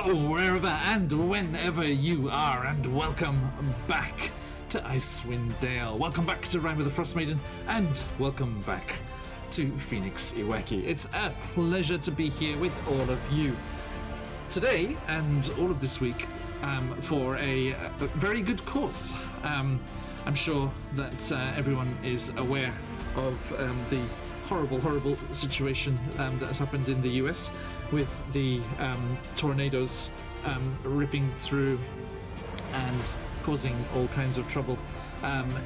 Hello, wherever and whenever you are, and welcome back to Icewind Dale. Welcome back to Rime with the Frostmaiden, and welcome back to QuestJunkiesUK. It's a pleasure to be here with all of you today and all of this week for a very good cause. I'm sure that everyone is aware of the horrible situation that has happened in the US with the tornadoes ripping through and causing all kinds of trouble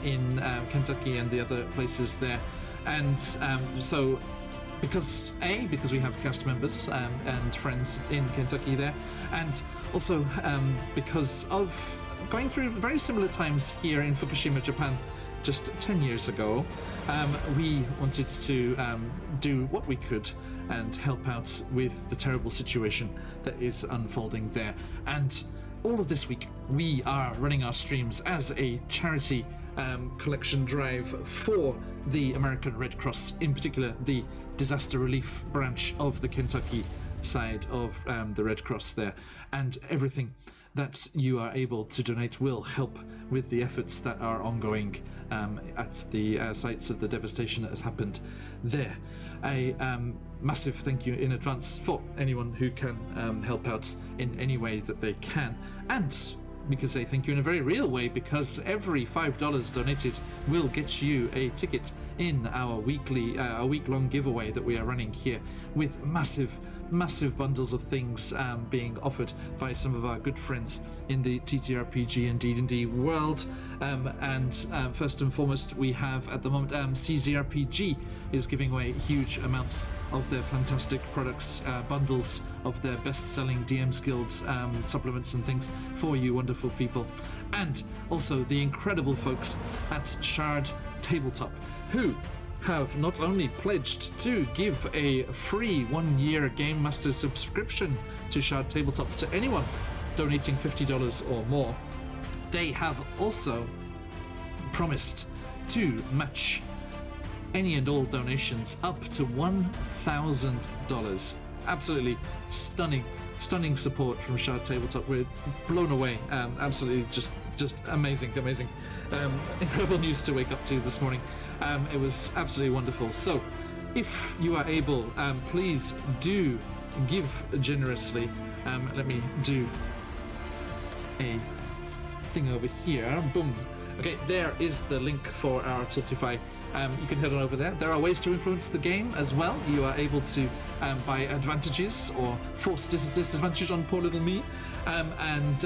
in Kentucky and the other places there. And so because we have cast members and friends in Kentucky there, and also because of going through very similar times here in Fukushima, Japan, just 10 years ago, we wanted to do what we could and help out with the terrible situation that is unfolding there. And all of this week, we are running our streams as a charity collection drive for the American Red Cross, in particular the disaster relief branch of the Kentucky side of the Red Cross there. And everything that you are able to donate will help with the efforts that are ongoing at the sites of the devastation that has happened there. A massive thank you in advance for anyone who can help out in any way that they can, and we can say thank you in a very real way, because every $5 donated will get you a ticket in our week-long giveaway that we are running here, with massive bundles of things being offered by some of our good friends in the TTRPG and D&D world. And first and foremost, we have at the moment CZRPG is giving away huge amounts of their fantastic products, bundles of their best-selling DM's Guild supplements and things for you wonderful people. And also the incredible folks at Shard Tabletop, who have not only pledged to give a free 1-year Game Master subscription to Shard Tabletop to anyone donating $50 or more, they have also promised to match any and all donations up to $1,000. Absolutely stunning support from Shard Tabletop. We're blown away. Absolutely just amazing. Incredible news to wake up to this morning. It was absolutely wonderful. So if you are able, please do give generously. Let me do a thing over here. Boom. Okay, there is the link for our Tiltify. You can head on over there. There are ways to influence the game as well. You are able to buy advantages or force disadvantage on poor little me, and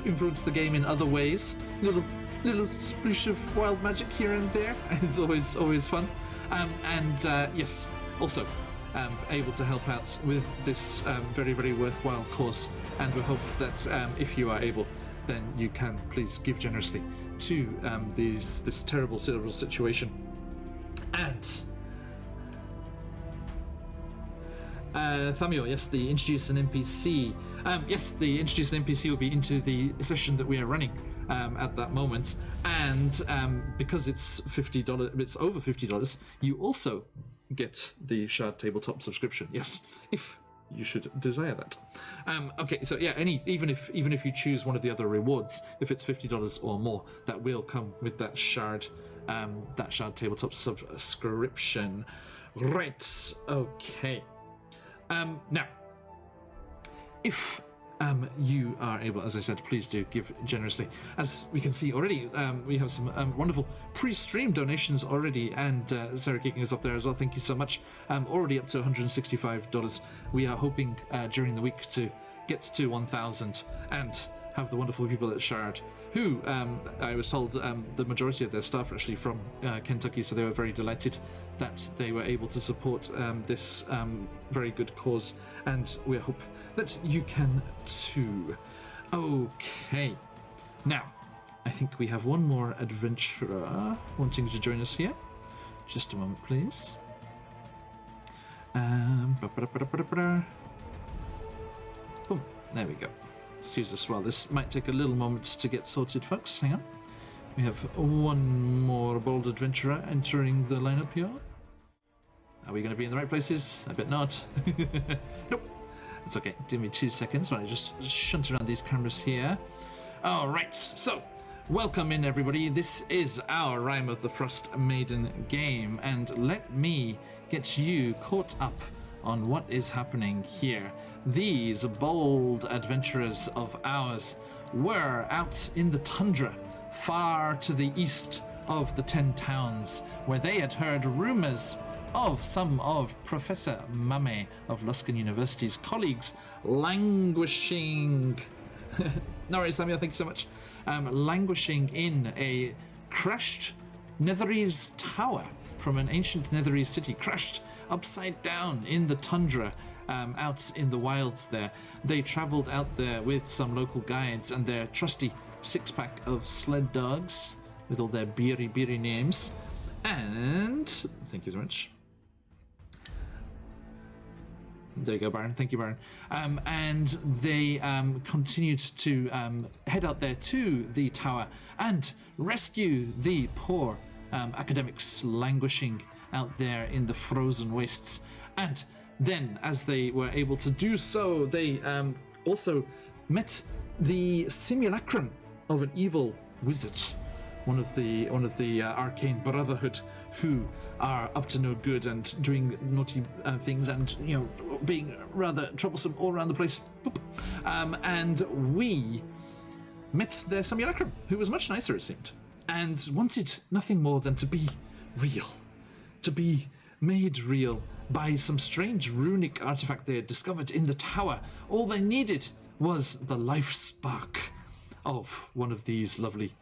influence the game in other ways. Little sploosh of wild magic here and there is always fun. And yes, also able to help out with this very worthwhile cause. And we hope that if you are able, then you can please give generously to this terrible situation. And Thamio, yes, the introduce an NPC. Yes, the introduce an NPC will be into the session that we are running at that moment. And because it's $50, it's over $50, you also get the Shard Tabletop subscription. Yes, if you should desire that. Okay, so yeah, even if you choose one of the other rewards, if it's $50 or more, that will come with that Shard Tabletop subscription. Right. Okay. Now, if you are able, as I said, please do give generously. As we can see already, we have some wonderful pre-stream donations already, and Sarah kicking us off there as well. Thank you so much. Already up to $165. We are hoping during the week to get to 1,000 and have the wonderful people at Shard, who I was told the majority of their staff are actually from Kentucky, so they were very delighted that they were able to support this very good cause, and we hope that you can too. Okay, now I think we have one more adventurer wanting to join us here. Just a moment, please. Boom, there we go. Excuse us while this might take a little moment to get sorted, folks. Hang on. We have one more bold adventurer entering the lineup here. Are we going to be in the right places? I bet not. Nope. It's okay. Give me 2 seconds while I just shunt around these cameras here. All right. So, welcome in, everybody. This is our Rime of the Frostmaiden game, and let me get you caught up on what is happening here. These bold adventurers of ours were out in the tundra, far to the east of the 10 towns, where they had heard rumors of some of Professor Mame of Luskan University's colleagues languishing. No worries, Samuel, thank you so much. Languishing in a crashed Netherese tower from an ancient Netherese city, crashed upside down in the tundra, out in the wilds there. They travelled out there with some local guides and their trusty 6-pack of sled dogs with all their beery names. And thank you so much. There you go, Baron. Thank you, Baron. And they continued to head out there to the tower and rescue the poor academics languishing out there in the frozen wastes. And then, as they were able to do so, they also met the simulacrum of an evil wizard, one of the arcane brotherhood, who are up to no good and doing naughty things, and being rather troublesome all around the place. And we met their simulacrum, who was much nicer, it seemed, and wanted nothing more than to be real, to be made real by some strange runic artifact they had discovered in the tower. All they needed was the life spark of one of these lovely,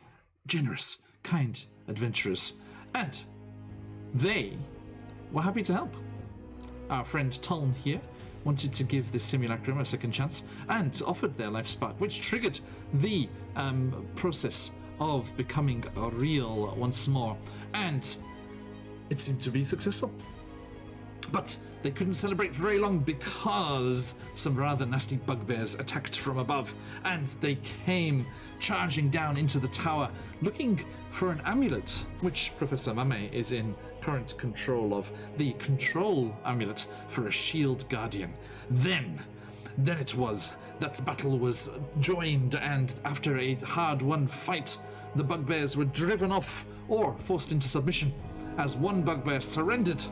generous, kind adventurers, and they were happy to help. Our friend Tuln here wanted to give this simulacrum a second chance and offered their life spark, which triggered the process of becoming real once more, and it seemed to be successful. But they couldn't celebrate for very long because some rather nasty bugbears attacked from above, and they came charging down into the tower looking for an amulet, which Professor Mame is in current control of, the control amulet for a shield guardian. Then it was that battle was joined, and after a hard-won fight, the bugbears were driven off or forced into submission, as one bugbear surrendered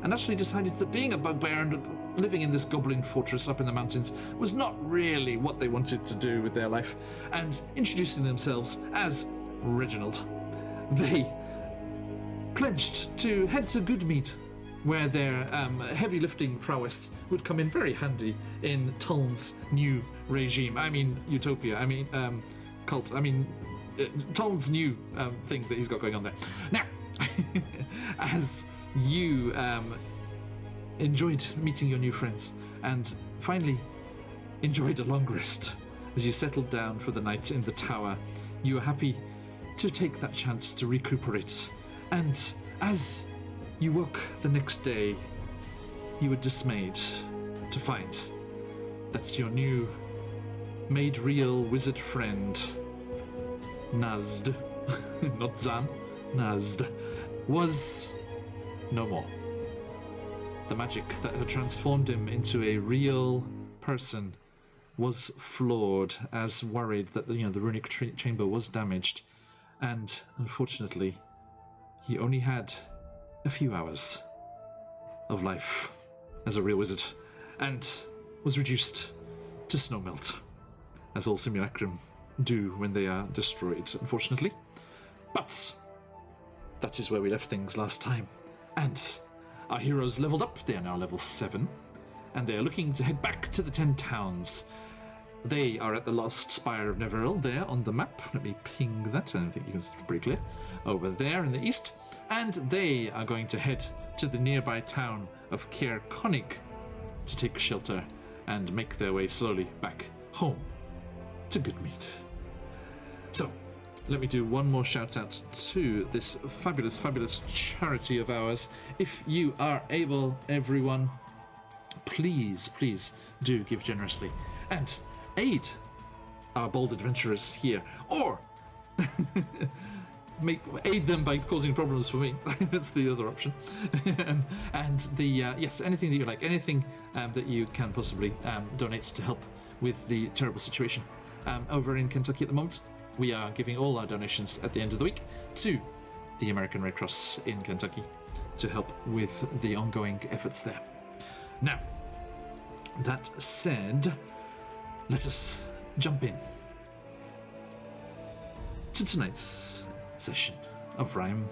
and actually decided that being a bugbear and living in this goblin fortress up in the mountains was not really what they wanted to do with their life, and introducing themselves as Reginald, they pledged to head to Goodmead, where their heavy lifting prowess would come in very handy in Tuln's new regime. I mean, utopia. I mean, cult. I mean, Tuln's new thing that he's got going on there. Now, as you enjoyed meeting your new friends and finally enjoyed a long rest as you settled down for the night in the tower, you were happy to take that chance to recuperate. And as you woke the next day, you were dismayed to find that your new made real wizard friend, Nazd, not Zan, Nazd, was no more. The magic that had transformed him into a real person was flawed, as worried that the runic chamber was damaged, and unfortunately, he only had a few hours of life as a real wizard, and was reduced to snowmelt, as all simulacrum do when they are destroyed, unfortunately. But that is where we left things last time. And our heroes leveled up. They are now level 7, and they are looking to head back to the 10 towns. They are at the Lost Spire of Neveril there on the map. Let me ping that. I don't think you can see it pretty clear. Over there in the east. And they are going to head to the nearby town of Caer Konig to take shelter and make their way slowly back home to Goodmead. So, let me do one more shout out to this fabulous, fabulous charity of ours. If you are able, everyone, please do give generously and aid our bold adventurers here, or aid them by causing problems for me. That's the other option. and the yes, anything that you like, anything that you can possibly donate to help with the terrible situation over in Kentucky at the moment. We are giving all our donations at the end of the week to the American Red Cross in Kentucky to help with the ongoing efforts there. Now, that said, let us jump in to tonight's session of Rime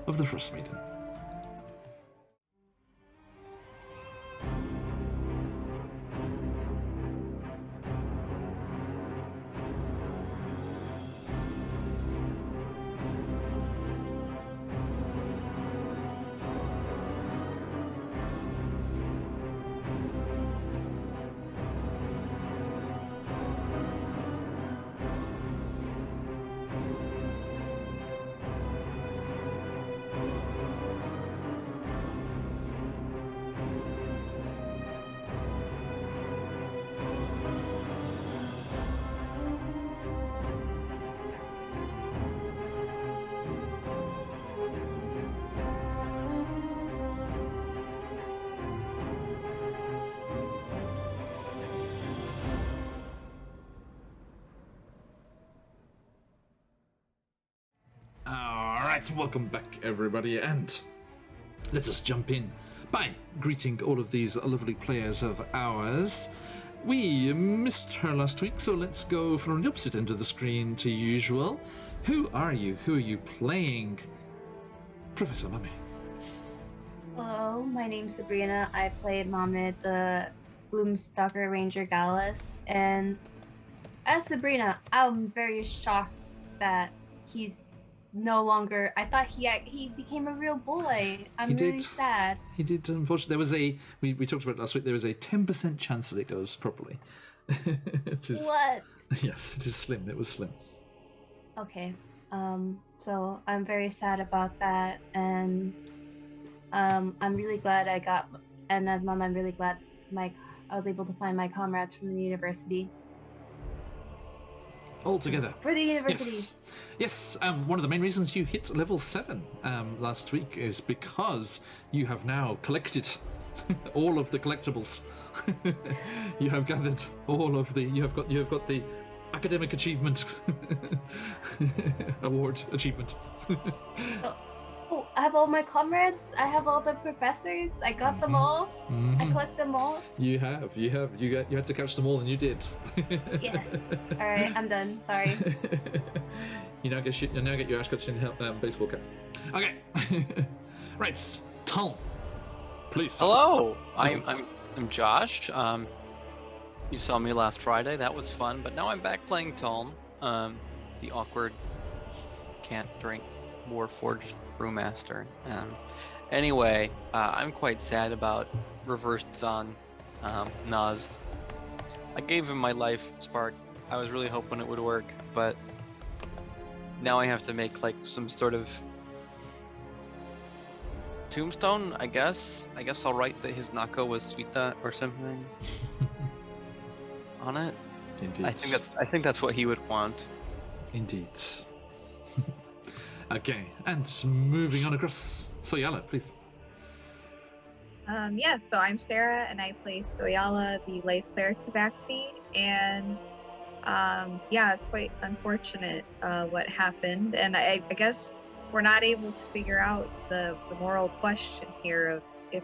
of the Frostmaiden. Welcome back, everybody, and let us jump in by greeting all of these lovely players of ours. We missed her last week, so let's go from the opposite end of the screen to usual. Who are you? Who are you playing? Professor Mame. Hello, my name's Sabrina. I play Mohammed, the Gloomstalker Ranger Gallus, and as Sabrina, I'm very shocked that he's no longer. I thought he became a real boy. I'm really sad. He did. Unfortunately, there was a we talked about it last week. There was a 10% chance that it goes properly. What? Yes, it is slim. It was slim. Okay. So I'm very sad about that, and I'm really glad I got. And as mom, I'm really glad I was able to find my comrades from the university. All together. For the university. Yes. One of the main reasons you hit level 7 last week is because you have now collected all of the collectibles. You have gathered all of the. You have got the academic achievement award achievement. Oh, I have all my comrades. I have all the professors. I got them all. I collect them all. You had to catch them all, and you did. Yes. All right, I'm done. Sorry. You now get your Ashcotton baseball cap. Okay. Right, Tom. Please. Hello. I'm Josh. You saw me last Friday. That was fun. But now I'm back playing Tuln, the awkward, can't drink, Warforged brewmaster. Anyway, I'm quite sad about Reversed Zon, Nazd. I gave him my life spark. I was really hoping it would work, but now I have to make like some sort of tombstone, I guess. I guess I'll write that his Nako was Suita or something on it. Indeed. I think that's what he would want. Indeed. Okay, and moving on across, Soyala, please. So I'm Sarah, and I play Soyala, the life cleric Tabaxi, and it's quite unfortunate what happened, and I guess we're not able to figure out the moral question here of if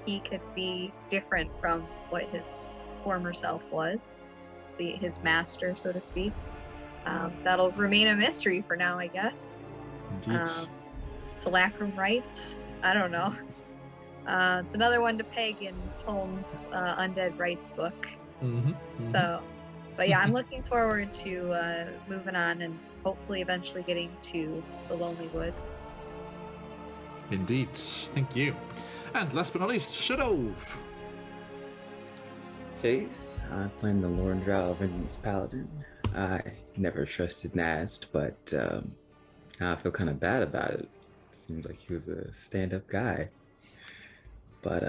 he could be different from what his former self was, his master, so to speak. That'll remain a mystery for now, I guess. Indeed. Salacrum rights, I don't know. It's another one to peg in Tolm's Undead Rights book. So, but yeah, I'm looking forward to moving on and hopefully eventually getting to the Lonely Woods. Indeed, thank you. And last but not least, Shadov. Chase, I'm playing the Lorndrow Vengeance Paladin. I never trusted Nast, but now I feel kind of bad about it. Seems like he was a stand-up guy. But,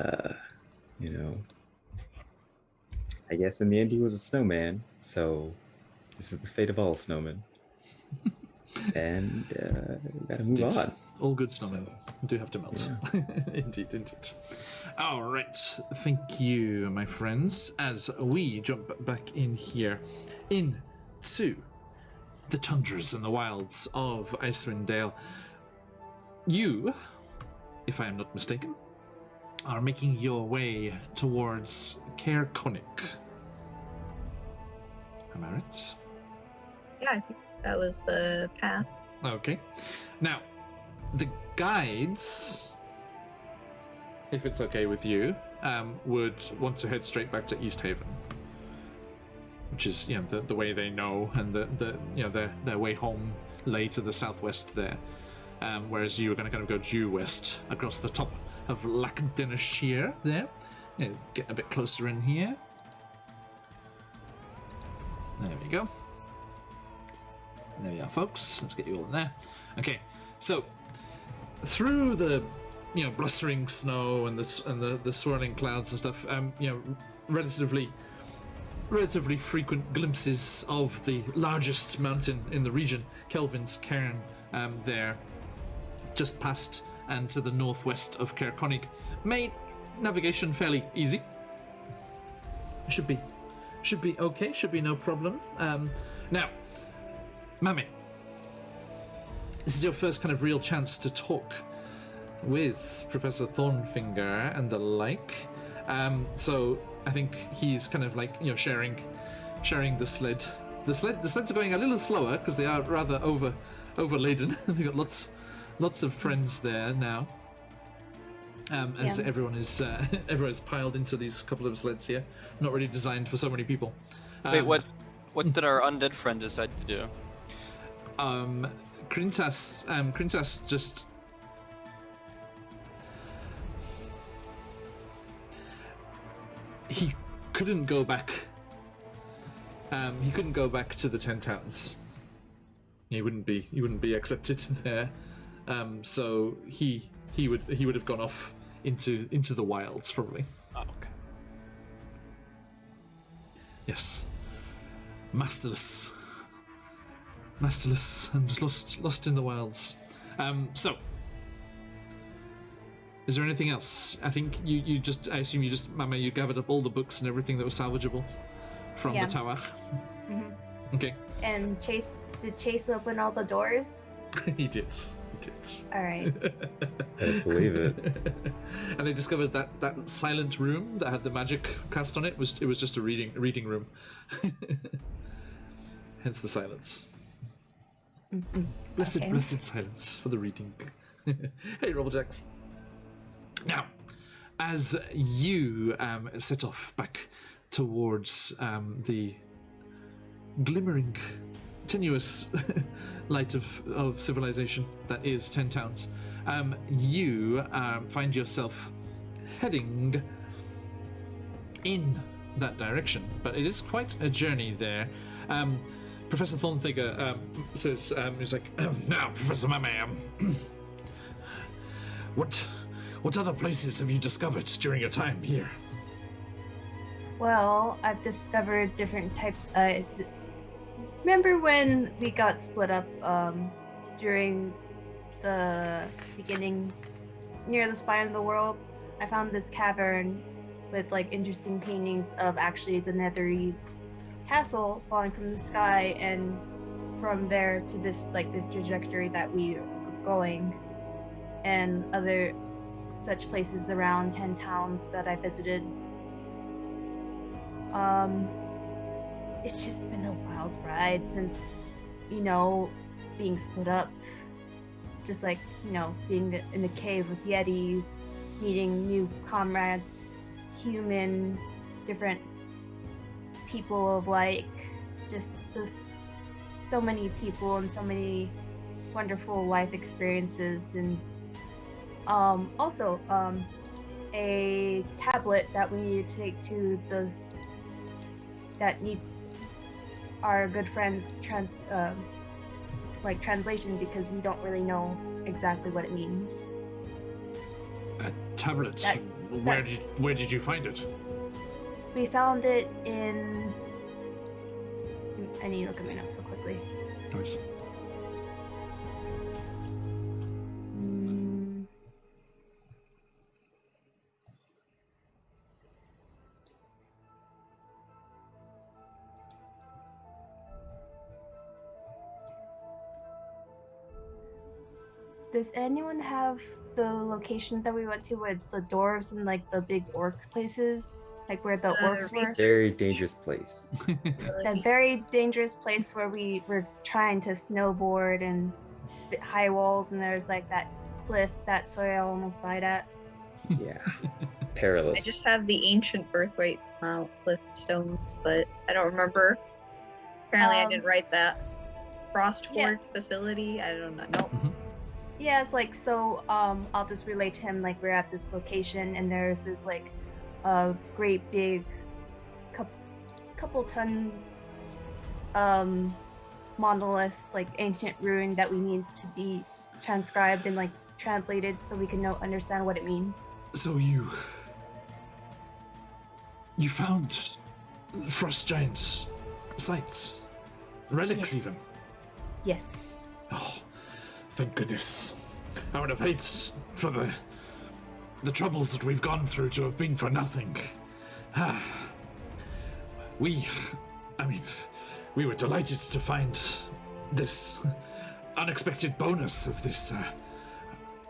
I guess in the end he was a snowman, so this is the fate of all snowmen. and gotta move Indeed. on. All good snowmen do have to melt. Indeed, indeed. All right, thank you, my friends, as we jump back in here into the tundras and the wilds of Icewind Dale. You, if I am not mistaken, are making your way towards Caer Konig. Am I right? Yeah, I think that was the path. Okay. Now, the guides, if it's okay with you, would want to head straight back to East Haven, which is, you know, the way they know, and the you know, their way home lay to the southwest there. Whereas you are going to kind of go due west across the top of Lackdenshire there. Yeah, get a bit closer in here. There we go. There we are, folks. Let's get you all in there. Okay, so through the, you know, blustering snow and the swirling clouds and stuff, you know, relatively frequent glimpses of the largest mountain in the region, Kelvin's Cairn, there, just past and to the northwest of Caer Konig, made navigation fairly easy. Should be okay. Should be no problem. Now, Mame, this is your first kind of real chance to talk with Professor Thornfinger and the like. So I think he's kind of like, you know, sharing the sled. The sleds are going a little slower because they are rather overladen. They've got lots of friends there now. As everyone is piled into these couple of sleds here, not really designed for so many people. Wait, what did our undead friend decide to do? Krintas just he couldn't go back. He couldn't go back to the 10 towns. He wouldn't be accepted there. So he would have gone off into the wilds probably. Oh, okay. Yes. Masterless and lost in the wilds. So is there anything else? I think I assume you gathered up all the books and everything that was salvageable from the tower. Mm-hmm. Okay. And did Chase open all the doors? He did. All right. I believe it. And they discovered that silent room that had the magic cast on it was just a reading room. Hence the silence. Mm-hmm. Blessed silence for the reading. Hey, Robblejacks. Now, as you set off back towards the glimmering, tenuous light of civilization that is 10 towns, you find yourself heading in that direction, but it is quite a journey there. Professor Thornfinger says, he's like, now, Professor Mame, what other places have you discovered during your time here? Well, I've discovered different types. Remember when we got split up during the beginning near the spine of the world? I found this cavern with like interesting paintings of actually the Netherese castle falling from the sky, and from there to this, like the trajectory that we were going, and other such places around 10 towns that I visited. It's just been a wild ride since, you know, being split up. Just like, you know, being in the cave with Yetis, meeting new comrades, human, different people of like, just so many people and so many wonderful life experiences. And also a tablet that we need to take to that needs our good friend's translation, because we don't really know exactly what it means. A tablet? Where did you find it? We found it in... I need to look at my notes real quickly. Nice. Does anyone have the location that we went to with the dwarves and like the big orc places? Like where the orcs were? Very dangerous place. That very dangerous place where we were trying to snowboard and high walls, and there's like that cliff that Sawyer almost died at. Yeah. Perilous. I just have the ancient birthright cliff stones, but I don't remember. Apparently, I didn't write that. Frostforge facility. I don't know. Nope. Yeah, it's like so. I'll just relate to him. Like we're at this location, and there's this like a great big couple ton monolith, like ancient ruin that we need to be transcribed and like translated so we can understand what it means. So you found Frost Giant's sites, relics Yes. even. Yes. Oh, thank goodness. I would have hated for the troubles that we've gone through to have been for nothing. We were delighted to find this unexpected bonus of this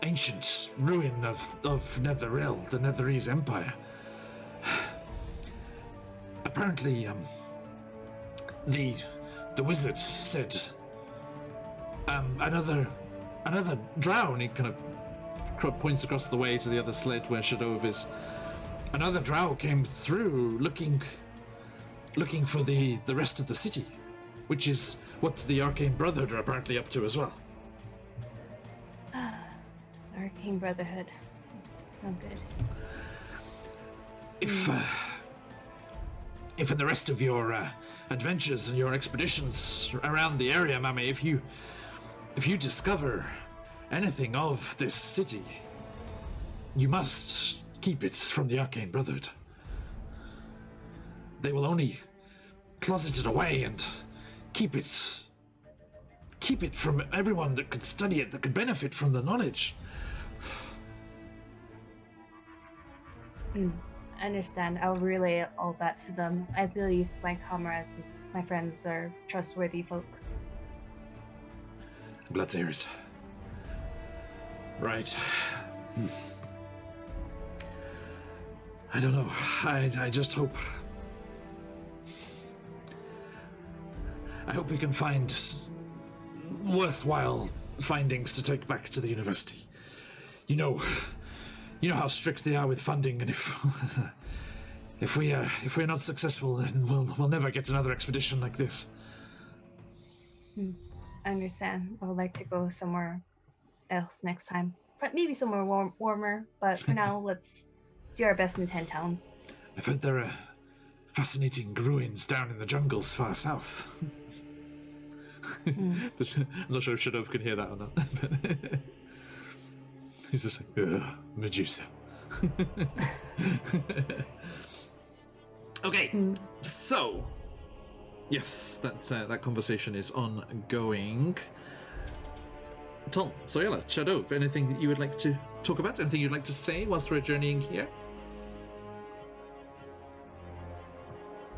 ancient ruin of Netheril, the Netherese Empire. Apparently, the wizard said another drow, and he kind of points across the way to the other sled where Shadov is. Another drow came through looking for the rest of the city, which is what the Arcane Brotherhood are apparently up to as well. Arcane Brotherhood. Oh, good. If in the rest of your adventures and your expeditions around the area, Mami, if you discover anything of this city, you must keep it from the Arcane Brotherhood. They will only closet it away and keep it from everyone that could study it, that could benefit from the knowledge. I understand. I'll relay all that to them. I believe my comrades, my friends are trustworthy folk. I'm glad to hear it. Right. I don't know. I just hope... I hope we can find worthwhile findings to take back to the university. You know how strict they are with funding, and if we're not successful, then we'll never get another expedition like this. I understand. I would like to go somewhere else next time. Maybe somewhere warmer, but for now, let's do our best in 10 towns. I've heard there are fascinating ruins down in the jungles far south. I'm not sure if Shadov can hear that or not. He's just like, ugh, Medusa. Okay, so yes, that conversation is ongoing. Tom, Soyala, Shadov, anything that you would like to talk about? Anything you'd like to say whilst we're journeying here?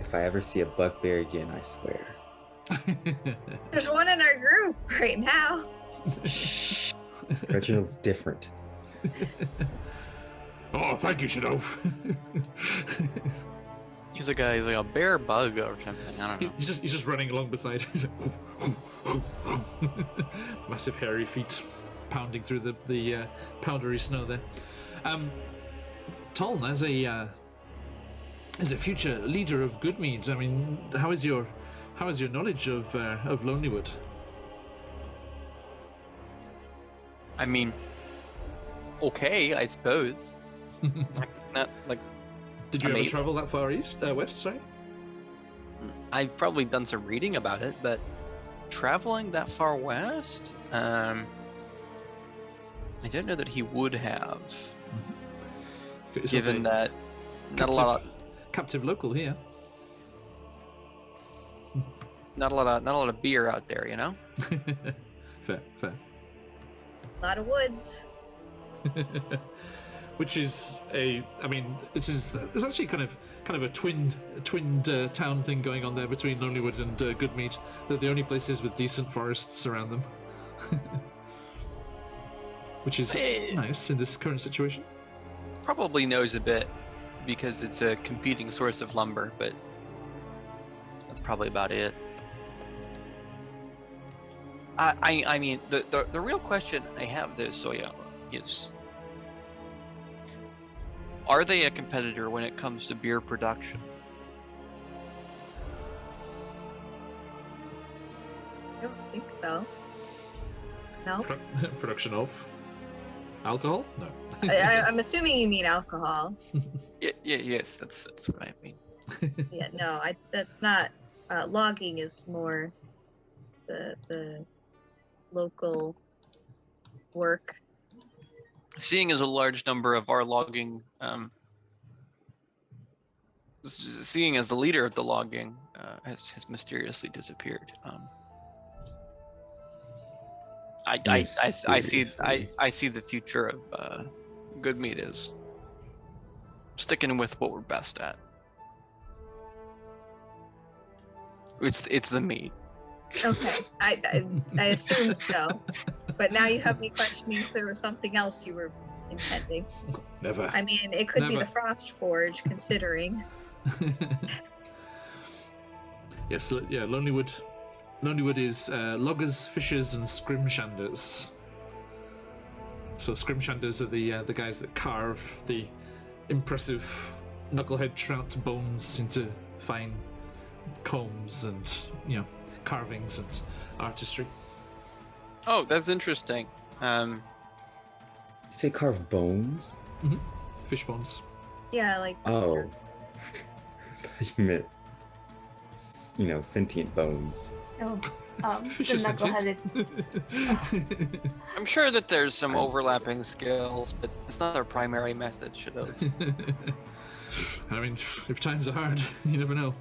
If I ever see a bugbear again, I swear. There's one in our group right now. Reginald's different. Oh, thank you, Shadov. He's like a bear bug or something. I don't know. He's just running along beside. He's like, massive hairy feet pounding through the powdery snow there. Toln, as a future leader of Goodmead, I mean, how is your knowledge of Lonelywood? I mean, okay, I suppose. Not like. Did you ever amazing. travel that far west? Sorry. I've probably done some reading about it, but traveling that far west, I don't know that he would have, given that not a lot of captive local here. not a lot of beer out there, you know. Fair. A lot of woods. Which is it's actually kind of a twinned town thing going on there between Lonelywood and Goodmead. They're the only places with decent forests around them. which is nice in this current situation. Probably knows a bit because it's a competing source of lumber, but that's probably about it. I mean, the real question I have there, Soya, is: are they a competitor when it comes to beer production? I don't think so. No. Production of alcohol? No. I'm assuming you mean alcohol. Yes, that's what I mean. Yeah, no, that's not. Logging is more the local work. Seeing as a large number of our logging, seeing as the leader of the logging has mysteriously disappeared. I see the future of good meat is sticking with what we're best at. It's the meat. Okay, I assumed so, but now you have me questioning if there was something else you were intending. Never. I mean, it could be Never. the Frost Forge, considering. Yes, yeah, Lonelywood. Lonelywood is loggers, fishers, and scrimshanders. So scrimshanders are the guys that carve the impressive knucklehead trout bones into fine combs and, you know, carvings and artistry. Oh, that's interesting. You say carve bones? Mm-hmm. Fish bones. Yeah, like. Oh. You meant, you know, sentient bones. Oh, Fish the are sentient. knuckleheaded. I'm sure that there's some overlapping skills, but it's not their primary method. Should have. I mean, if times are hard, you never know.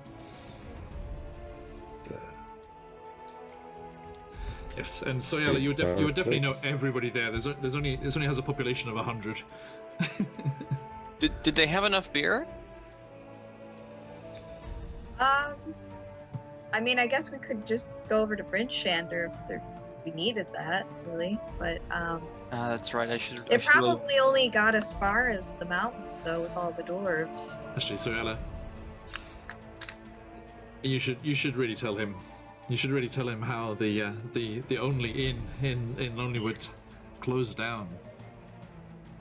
Yes, and so yeah, you would definitely know everybody there. This only has a population of 100. Did they have enough beer? I mean, I guess we could just go over to Brinchander if we needed that, really. But That's right. I should. it probably only got as far as the mountains, though, with all the dwarves. Actually, so Ella, you should really tell him. You should really tell him how the only inn in Lonelywood closed down.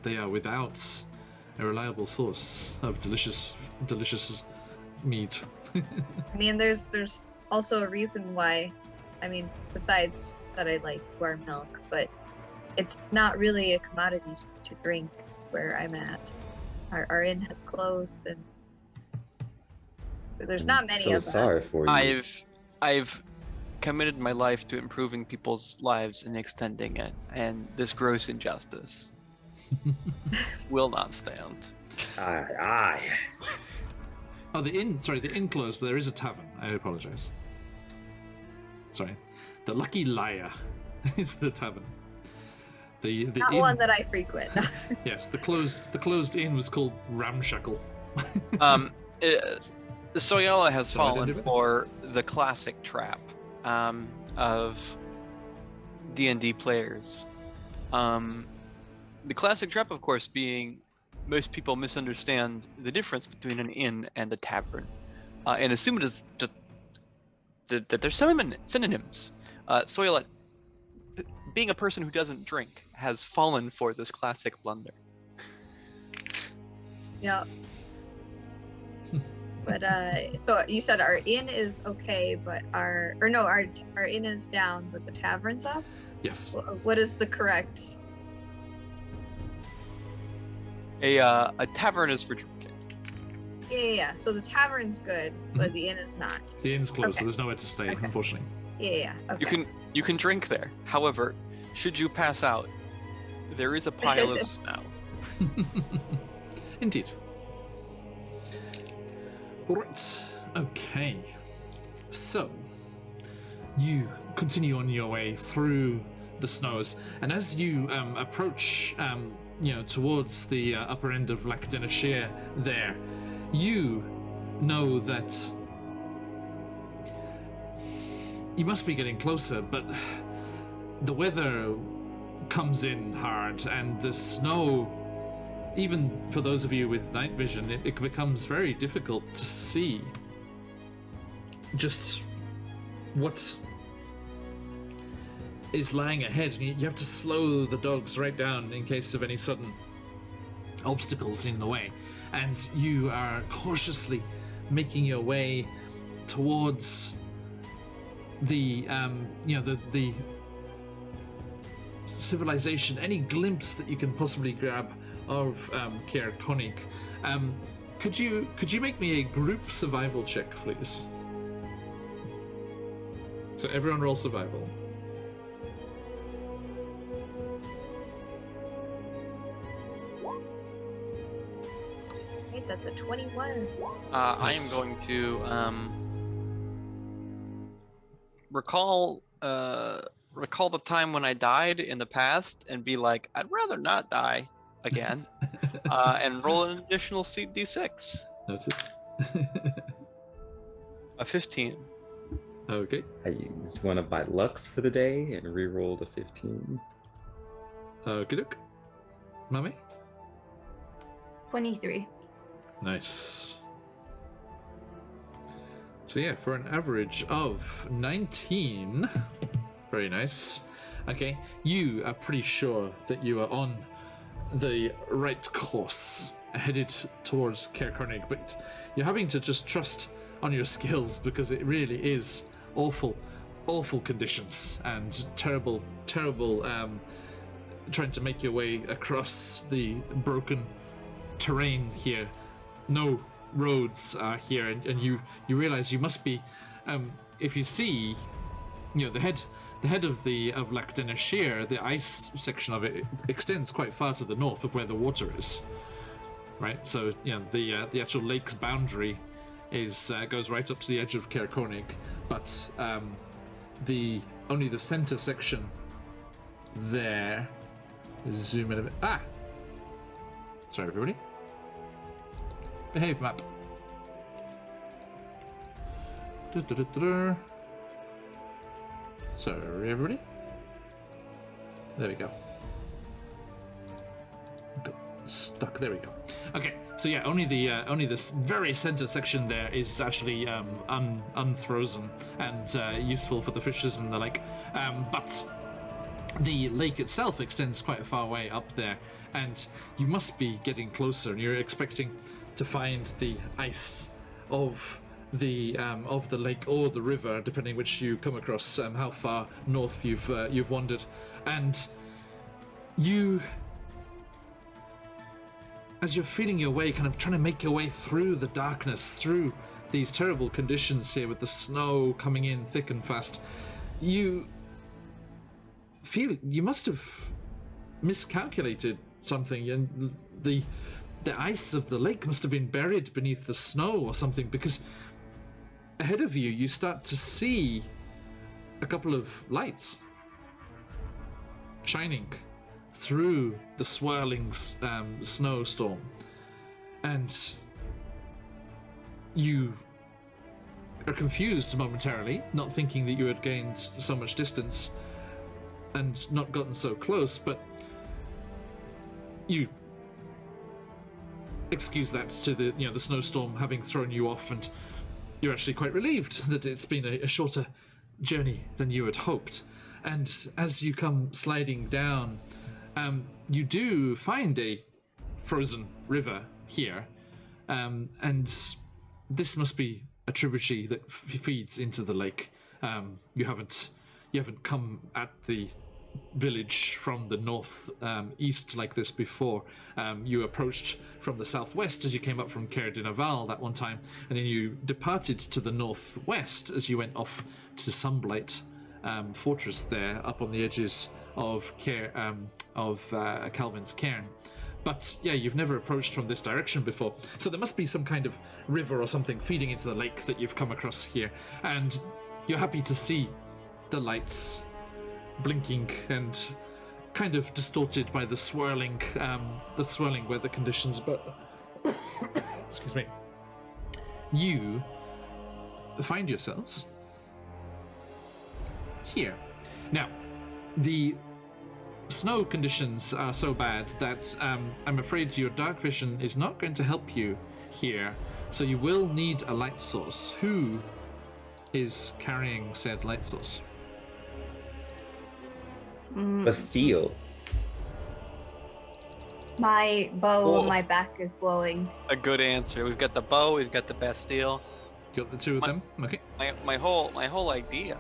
They are without a reliable source of delicious meat. I mean, there's also a reason why. I mean, besides that I like warm milk, but it's not really a commodity to drink where I'm at. Our inn has closed, and there's not many of us. So sorry for you. I've committed my life to improving people's lives and extending it, and this gross injustice will not stand. Aye. Oh, the inn closed, but there is a tavern. I apologize. Sorry. The Lucky Liar is the tavern. The Not inn, one that I frequent. yes, the closed inn was called Ramshackle. Soyala has So I didn't do fallen it. for the classic trap of D&D players. The classic trap, of course, being most people misunderstand the difference between an inn and a tavern, and assume it is just that they're synonyms. Soyala, being a person who doesn't drink, has fallen for this classic blunder. Yeah. But so you said our inn is okay, but our inn is down, but the tavern's up. Yes. What is the correct? A tavern is for drinking. Yeah. So the tavern's good, but the inn is not. The inn's closed, so Okay. there's nowhere to stay, Okay. unfortunately. Yeah. Okay. You can drink there. However, should you pass out, there is a pile of snow. Indeed. Right. Okay. So, you continue on your way through the snows, and as you approach, towards the upper end of Lac-Denashire there, you know that you must be getting closer, but the weather comes in hard, and the snow, even for those of you with night vision, it becomes very difficult to see just what is lying ahead. And you have to slow the dogs right down in case of any sudden obstacles in the way. And you are cautiously making your way towards the the civilization, any glimpse that you can possibly grab of Caer Konig. Could you make me a group survival check, please? So everyone roll survival. Wait, that's a 21. I am Nice. going to recall the time when I died in the past and be like, I'd rather not die again, and roll an additional d6. Noted. A 15. Okay. I used one of my lucks for the day and re-rolled a 15. Okay, look. Mummy? 23. Nice. So yeah, for an average of 19, very nice. Okay, you are pretty sure that you are on the right course, headed towards Caer Konig, but you're having to just trust on your skills because it really is awful conditions and terrible trying to make your way across the broken terrain here. No roads are here, and you realize you must be, if you see, the head of Lac de Sheer, the ice section of it extends quite far to the north of where the water is, right? So the actual lake's boundary is goes right up to the edge of Caer Konig, but only the center section there. Zoom in a bit. Sorry, everybody. Behave, map. Sorry, everybody. There we go. Got stuck. There we go. Okay, so yeah, only this very center section there is actually unfrozen and useful for the fishes and the lake. But the lake itself extends quite a far way up there, and you must be getting closer, and you're expecting to find the ice of the lake or the river, depending which you come across, how far north you've wandered, and you, as you're feeling your way, kind of trying to make your way through the darkness, through these terrible conditions here with the snow coming in thick and fast, you feel you must have miscalculated something, and the ice of the lake must have been buried beneath the snow or something, because ahead of you, you start to see a couple of lights shining through the swirling snowstorm, and you are confused momentarily, not thinking that you had gained so much distance and not gotten so close, but you excuse that to the snowstorm having thrown you off, and you're actually quite relieved that it's been a shorter journey than you had hoped. And as you come sliding down, you do find a frozen river here, and this must be a tributary that feeds into the lake. You haven't come at the village from the north east like this before. You approached from the southwest as you came up from Caer Dinaval that one time, and then you departed to the northwest as you went off to Sunblight fortress there up on the edges of Calvin's Cairn. But yeah, you've never approached from this direction before, so there must be some kind of river or something feeding into the lake that you've come across here, and you're happy to see the lights blinking and kind of distorted by the swirling weather conditions, but excuse me, you find yourselves here. Now, the snow conditions are so bad that I'm afraid your dark vision is not going to help you here. So you will need a light source. Who is carrying said light source? Bastille. My bow Whoa. on my back is glowing. A good answer. We've got the bow. We've got the Bastille. Got the two of them? Okay. My whole idea.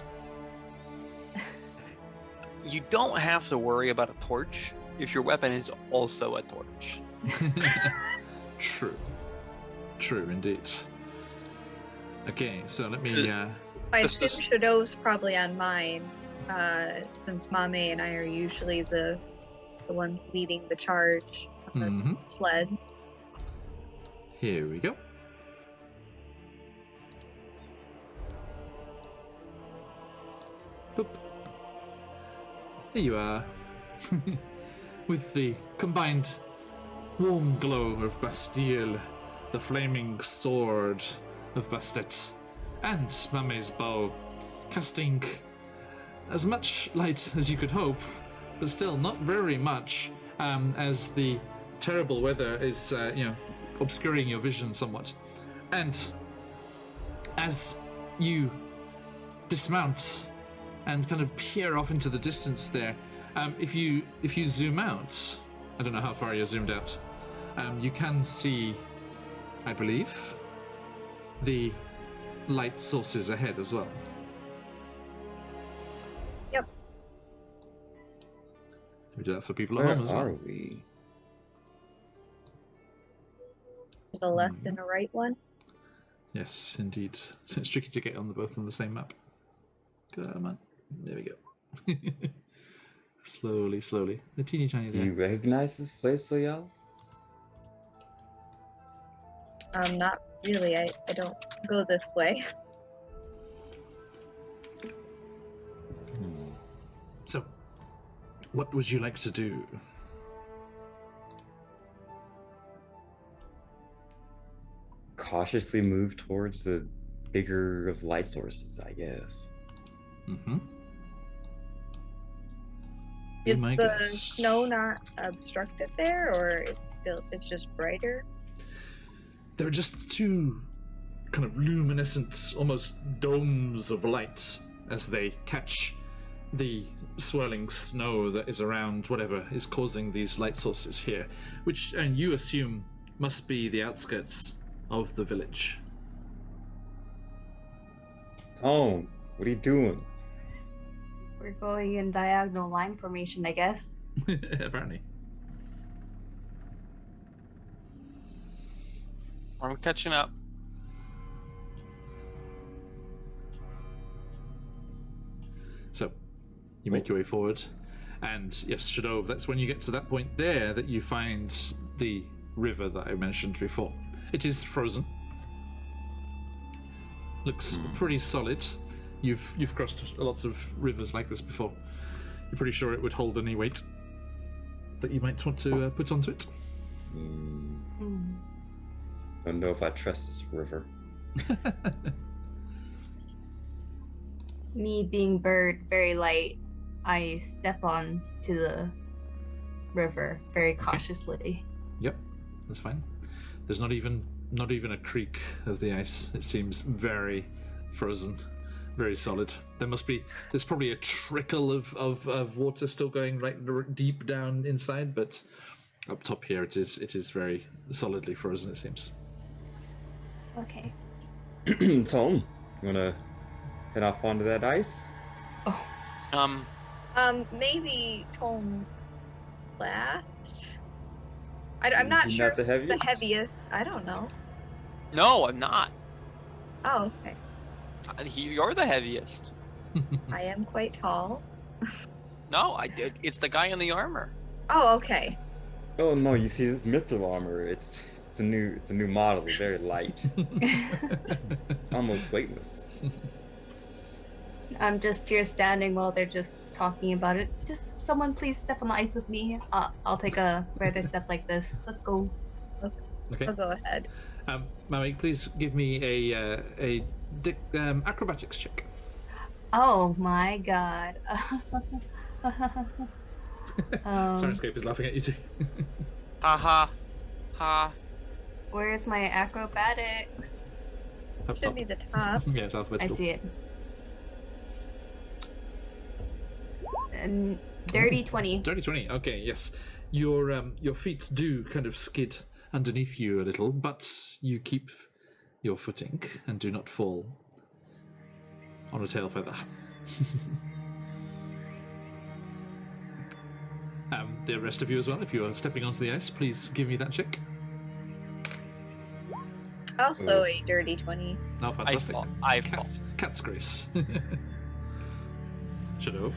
You don't have to worry about a torch if your weapon is also a torch. True. True, indeed. Okay, so let me... I assume Shadow's probably on mine, since Mame and I are usually the ones leading the charge on the sleds. Here we go. Boop. Here you are. With the combined warm glow of Bastille, the flaming sword of Bastet, and Mame's bow, casting as much light as you could hope, but still not very much, as the terrible weather is, obscuring your vision somewhat. And as you dismount and kind of peer off into the distance there, if you zoom out, I don't know how far you're zoomed out, you can see, I believe, the light sources ahead as well. Yep. We do that for people at Where home as well. are we? There's a left and a right one. Yes, indeed. So it's tricky to get on both on the same map. Come on. There we go. Slowly, slowly. The teeny tiny Do there. you recognize this place, Soyal? Not really. I don't go this way. So, what would you like to do? Cautiously move towards the bigger of light sources, I guess. Mm-hmm. Is the snow not obstructed there, or it's just brighter? There are just two kind of luminescent, almost domes of light as they catch the swirling snow that is around whatever is causing these light sources here, which, and you assume, must be the outskirts of the village. Tone, what are you doing? We're going in diagonal line formation, I guess. Apparently. I'm catching up. So, you make your way forward, and yes, Shadow, that's when you get to that point there that you find the river that I mentioned before. It is frozen. Looks pretty solid. You've crossed lots of rivers like this before. You're pretty sure it would hold any weight that you might want to put onto it. Don't know if I trust this river. Me being bird, very light, I step on to the river very cautiously. Yep, that's fine. There's not even a creak of the ice. It seems very frozen, very solid. There's probably a trickle of water still going right deep down inside, but up top here it is very solidly frozen, it seems. Okay. Tone, you wanna head off onto that ice? Maybe Tome last. I'm not Is he sure not the if he's heaviest? the heaviest. I don't know. No, I'm not. Oh, okay. You're the heaviest. I am quite tall. No, it's the guy in the armor. Oh, okay. Oh no, you see this mithril armor, it's a new model, very light. Almost weightless. I'm just here standing while they're just talking about it. Just someone please step on the ice with me. I'll take a further step like this. Let's go. Okay. I'll go ahead. Mami, please give me a acrobatics check. Oh my god. Sirenscape is laughing at you too. Ha ha. Ha. Where's my acrobatics? Up Should top. be the top. Yeah, it's I alphabetical. see it. And dirty 20. Dirty 20. Okay, yes. Your feet do kind of skid underneath you a little, but you keep your footing and do not fall on a tail feather. The rest of you as well, if you are stepping onto the ice, please give me that check. Also a dirty 20. Oh, fantastic. I fall. Cat's grace. Shadov.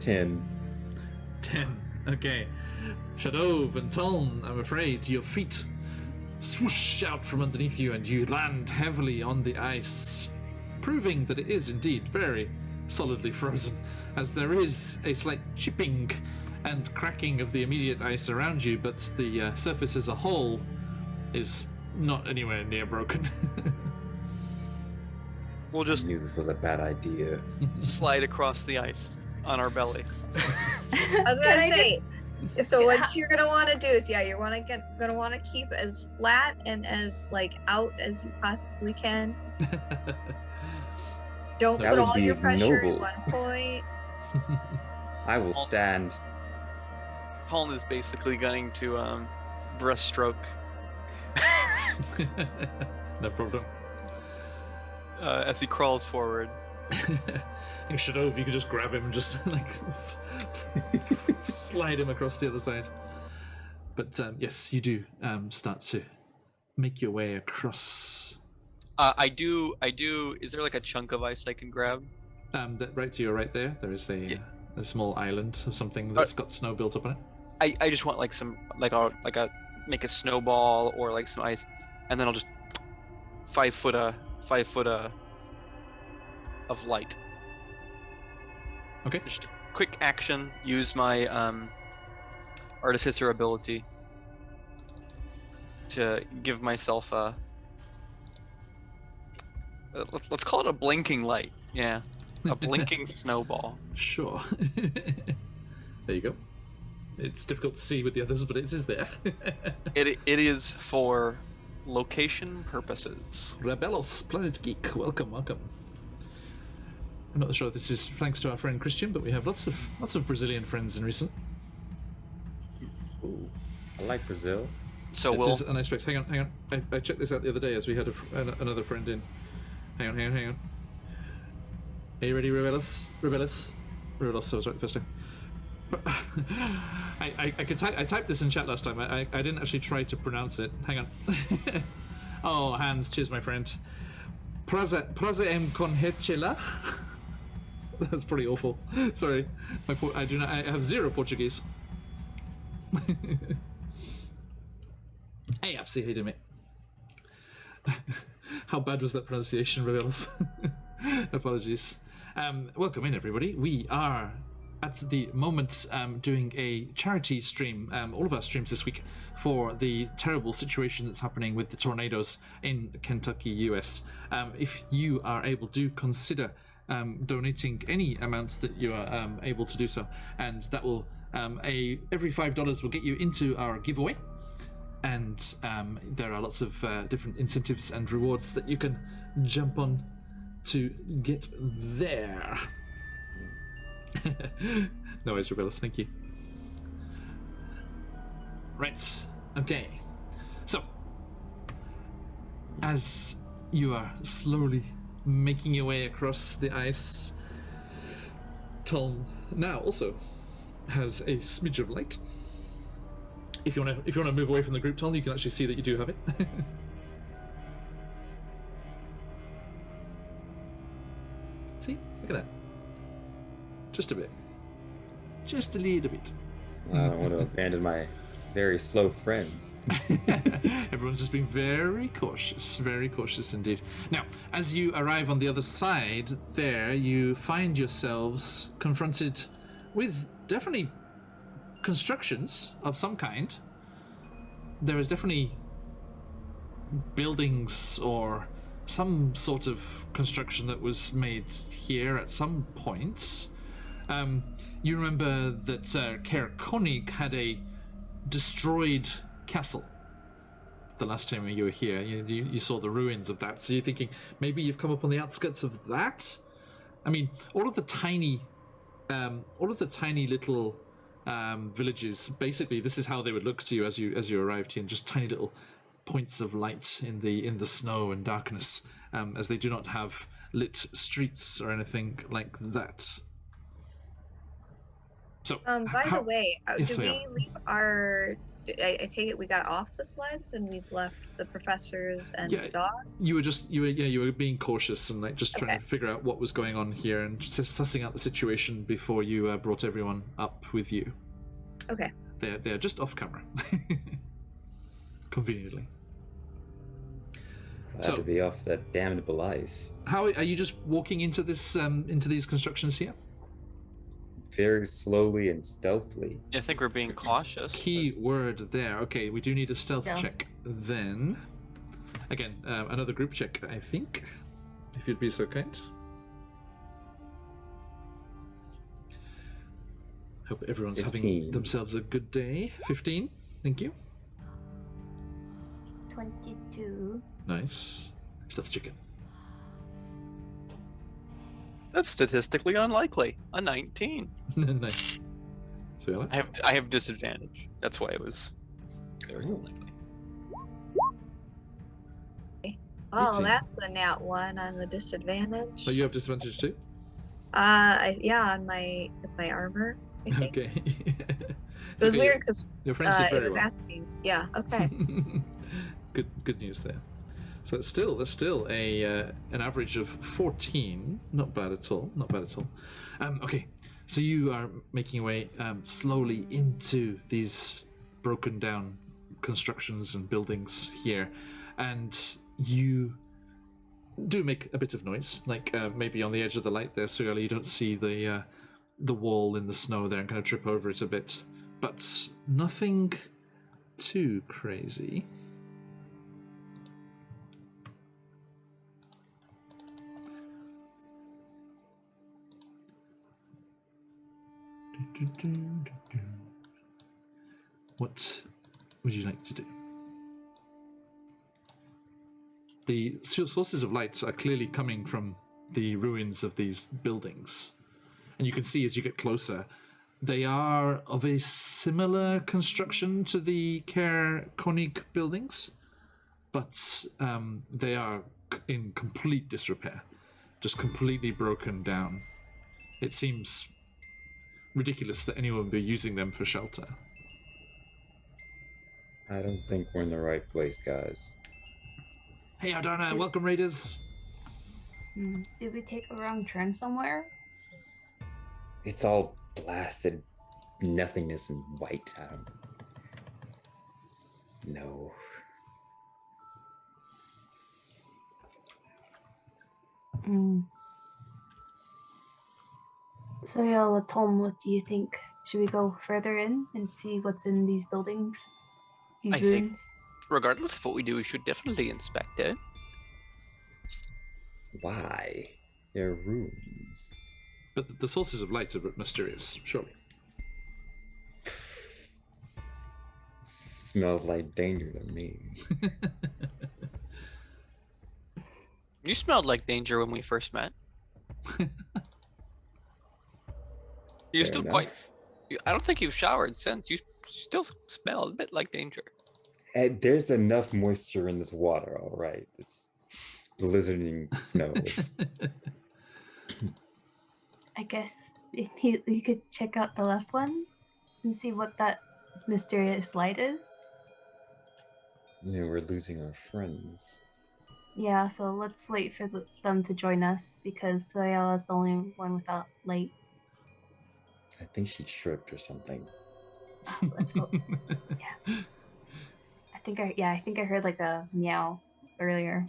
10. 10. Okay. Shadov and Toln, I'm afraid your feet swoosh out from underneath you and you land heavily on the ice, proving that it is indeed very solidly frozen, as there is a slight chipping and cracking of the immediate ice around you, but the surface as a whole is not anywhere near broken. We'll I just knew this was a bad idea. slide across the ice on our belly. I was Can gonna I say. So Ha- what you're gonna want to do is, you're gonna want to keep as flat and as out as you possibly can. Don't That put would all be your pressure in noble. one point. I will stand. Paul is basically gunning to breaststroke No problem. as he crawls forward. You should know if you could just grab him and just like slide him across the other side. But yes, you do start to make your way across. I do. Is there like a chunk of ice I can grab? That right to your right there is Yeah. a small island or something that's got snow built up on it. I just want like some like a make a snowball or like some ice, and then I'll just 5 foot of light. Okay. Just a quick action. Use my artificer ability to give myself a. Let's call it a blinking light. Yeah, a blinking snowball. Sure. There you go. It's difficult to see with the others, but it is there. It is for location purposes. Rebelos, Planet Geek, welcome. I'm not sure if this is thanks to our friend Christian, but we have lots of Brazilian friends in recent. Ooh, I like Brazil. So This we'll. is an aspect. Hang on. I checked this out the other day as we had another friend in. Hang on. Are you ready, Rebelos? Rebelos, I was right the first time. I typed this in chat last time. I didn't actually try to pronounce it. Hang on. Oh, Hans, cheers, my friend. Praze em conhecela. That's pretty awful. Sorry, I have zero Portuguese. Hey, Apsy, how you doing, mate? How bad was that pronunciation, Reveals? Apologies. Welcome in, everybody. We are at the moment doing a charity stream, all of our streams this week, for the terrible situation that's happening with the tornadoes in Kentucky, US. If you are able to consider donating any amounts that you are able to do so, and that will every $5 will get you into our giveaway. And there are lots of different incentives and rewards that you can jump on to get there. No worries, Rebellis, thank you. Right, okay. So, as you are slowly making your way across the ice, Tom now also has a smidge of light. If you want to move away from the group, Tom, you can actually see that you do have it. See? Look at that. Just a bit. Just a little bit. I don't want to abandon my very slow friends. Everyone's just being very cautious indeed. Now, as you arrive on the other side there, you find yourselves confronted with definitely constructions of some kind. There is definitely buildings or some sort of construction that was made here at some point. You remember that Caer Konig had a destroyed castle the last time you were here. You saw the ruins of that, so you're thinking maybe you've come up on the outskirts of that. I mean, all of the tiny little villages. Basically, this is how they would look to you as you arrived here, just tiny little points of light in the snow and darkness, as they do not have lit streets or anything like that. So, by the way, Yes, did I we am. leave our? I take it we got off the sleds and we've left the professors and Yeah, the dogs. you were being cautious and like just trying Okay. to figure out what was going on here and just sussing out the situation before you brought everyone up with you. Okay. They're just off camera, conveniently. Glad So- to be off that damnable ice. How are you just walking into this into these constructions here? Very slowly and stealthily. I think we're being cautious. Key word there. Okay, we do need a stealth Stealth. check. Then, again, another group check, I think, if you'd be so kind. Hope everyone's having 15. themselves a good day. 15, thank you. 22. Nice. Stealth chicken. That's statistically unlikely. A 19. Nice. So you like? I have disadvantage. That's why it was very unlikely. Oh, 18. that's the nat 1 on the disadvantage. Oh, you have disadvantage too? Yeah, on with my armor. I think. Okay. It was weird because Your friends did it very was well. asking. Yeah. Okay. Good news there. So that's still a an average of 14. Not bad at all. Not bad at all. Okay, so you are making your way slowly into these broken down constructions and buildings here, and you do make a bit of noise, like maybe on the edge of the light there, so you don't see the wall in the snow there and kind of trip over it a bit, but nothing too crazy. What would you like to do? The sources of light are clearly coming from the ruins of these buildings. And you can see as you get closer, they are of a similar construction to the Caer Konig buildings, but they are in complete disrepair, just completely broken down. It seems ridiculous that anyone would be using them for shelter. I don't think we're in the right place, guys. Hey Ardana, welcome Raiders. Did we take a wrong turn somewhere? It's all blasted nothingness and white. I don't know. So yeah, Tom, what do you think? Should we go further in and see what's in these buildings? These I think- rooms? Regardless of what we do, we should definitely inspect it. Why? They're rooms. But the sources of light are mysterious, surely. Smells like danger to me. You smelled like danger when we first met. You're Fair still enough. quite. I don't think you've showered since. You still smell a bit like danger. There's enough moisture in this water, all right. It's blizzarding snow. It's- I guess we could check out the left one and see what that mysterious light is. we're losing our friends. Yeah, so let's wait for them to join us because Soyala's the only one without light. I think she tripped or something. Let's go. I think I heard like a meow earlier.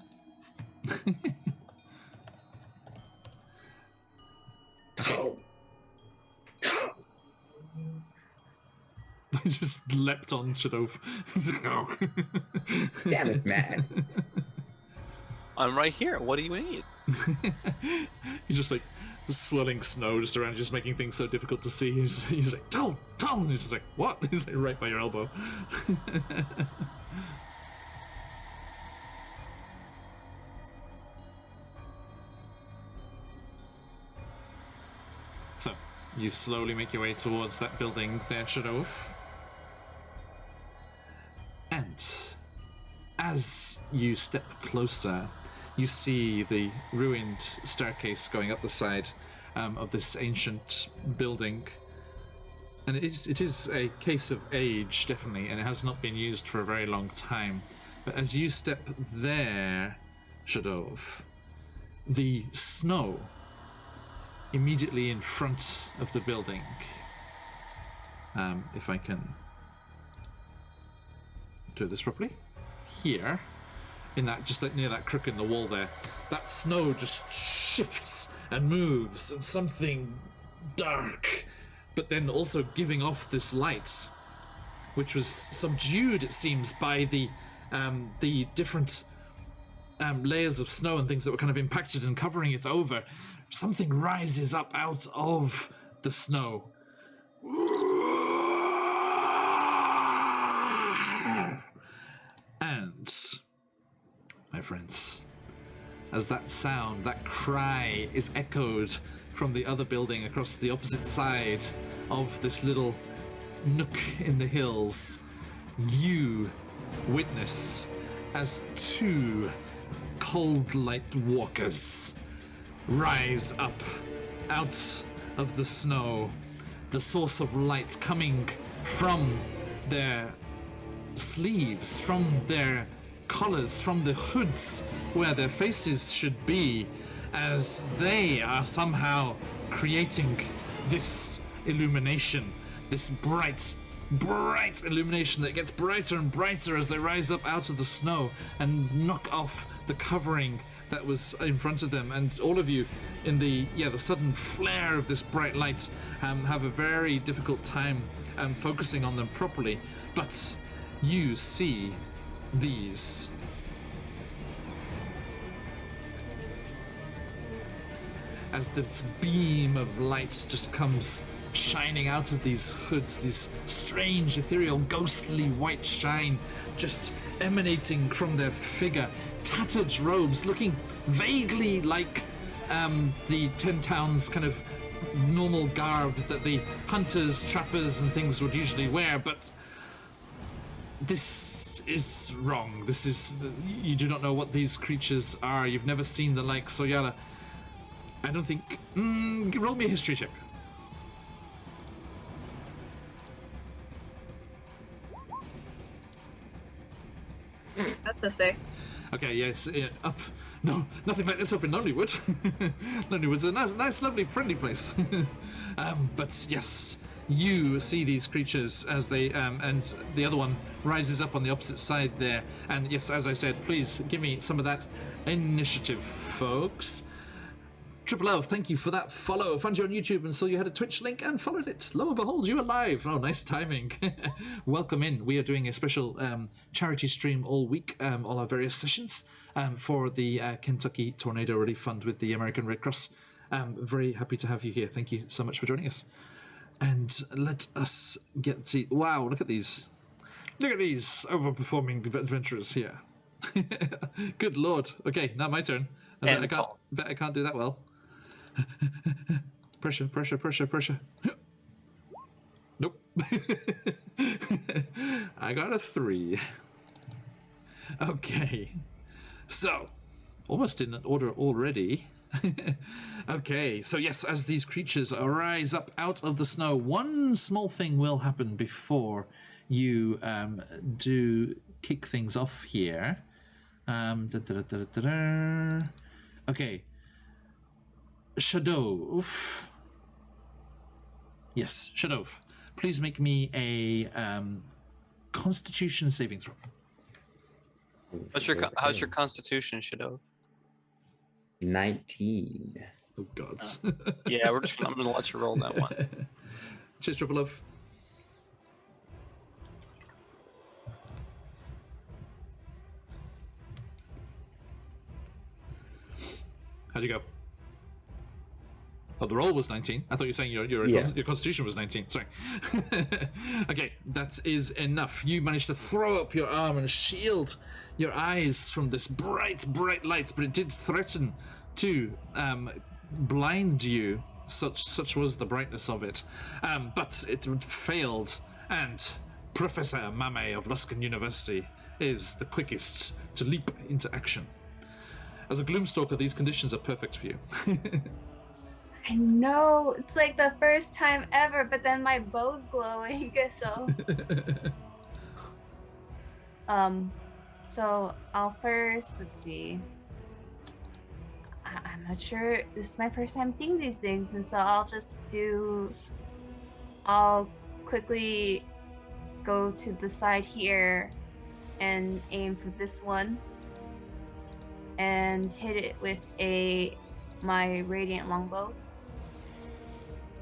Tom! Tom! I just leapt on Shadov. Damn it, man. I'm right here. What do you need? He just like the swirling snow just around you, just making things so difficult to see. He's like, Tom! And he's just like, what? He's like right by your elbow. So, you slowly make your way towards that building there, Shadov. And as you step closer, you see the ruined staircase going up the side of this ancient building. And it is a case of age, definitely, and it has not been used for a very long time. But as you step there, Shadov, the snow immediately in front of the building, if I can do this properly, here, in that, just like near that crook in the wall there, that snow just shifts and moves, and something dark, but then also giving off this light, which was subdued, it seems, by the different layers of snow and things that were kind of impacted and covering it over. Something rises up out of the snow. And, my friends, as that sound, that cry is echoed from the other building across the opposite side of this little nook in the hills, you witness as two cold light walkers rise up out of the snow, the source of light coming from their sleeves, from their collars, from the hoods where their faces should be, as they are somehow creating this illumination, this bright illumination that gets brighter and brighter as they rise up out of the snow and knock off the covering that was in front of them. And all of you, in the sudden flare of this bright light, have a very difficult time focusing on them properly. But you see these as this beam of light just comes shining out of these hoods, this strange, ethereal, ghostly white shine just emanating from their figure. Tattered robes looking vaguely like the Ten Towns kind of normal garb that the hunters, trappers, and things would usually wear, but this is wrong. This is... You do not know what these creatures are. You've never seen the like. So, Yala, I don't think... roll me a history check. That's a 6. Okay, yes, up. No, nothing like this up in Lonelywood. Lonelywood's a nice, lovely, friendly place. But yes, you see these creatures as they, and the other one rises up on the opposite side there. And yes, as I said, please give me some of that initiative, folks. Triple L, thank you for that follow. Found you on YouTube and saw you had a Twitch link and followed it. Lo and behold, you are live. Oh, nice timing. Welcome in. We are doing a special charity stream all week, all our various sessions for the Kentucky Tornado Relief Fund with the American Red Cross. Very happy to have you here. Thank you so much for joining us. And let us get to... Wow, look at these. Look at these overperforming adventurers here. Good lord. Okay, now my turn. I bet I can't do that well. Pressure. Nope. I got a 3. Okay. So, almost in order already. Okay, so yes, as these creatures rise up out of the snow, one small thing will happen before you do kick things off here. Okay. Shadov. Yes, Shadov. Please make me a Constitution saving throw. How's your Constitution, Shadov? 19. Oh God. Yeah, I'm gonna let you roll that one. Cheers, Triple Love. How'd you go? Oh, the roll was 19. I thought you were saying your Yeah. your constitution was 19. Sorry. Okay, that is enough. You managed to throw up your arm and shield your eyes from this bright light, but it did threaten to blind you. Such was the brightness of it. But it failed, and Professor Mame of Luskan University is the quickest to leap into action. As a Gloomstalker, these conditions are perfect for you. I know, it's like the first time ever, but then my bow's glowing, so. So I'll first, let's see. I'm not sure, this is my first time seeing these things, and so I'll quickly go to the side here and aim for this one and hit it with my radiant longbow.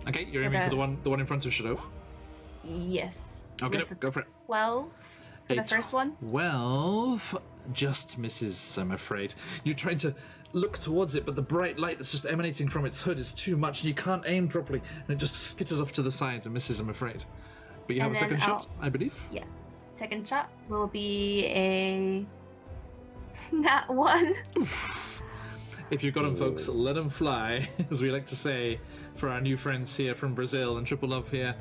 Okay, you're aiming for the one in front of Shadow. Yes. Okay, With a go for it. 12 for the first one. 12 just misses, I'm afraid. You're trying to look towards it, but the bright light that's just emanating from its hood is too much, and you can't aim properly, and it just skitters off to the side and misses, I'm afraid. But you have a second shot, I believe? Yeah. Second shot will be a nat 1. Oof. If you've got them, folks, let them fly, as we like to say for our new friends here from Brazil and Triple Love here.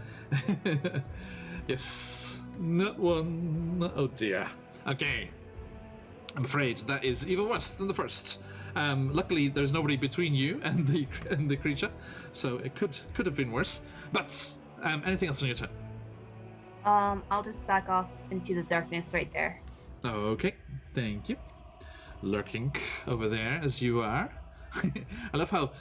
Yes, nat 1. Oh dear. Okay. I'm afraid that is even worse than the first. Luckily, there's nobody between you and the creature, so it could have been worse. But anything else on your turn? I'll just back off into the darkness right there. Okay, thank you. Lurking over there as you are. I love how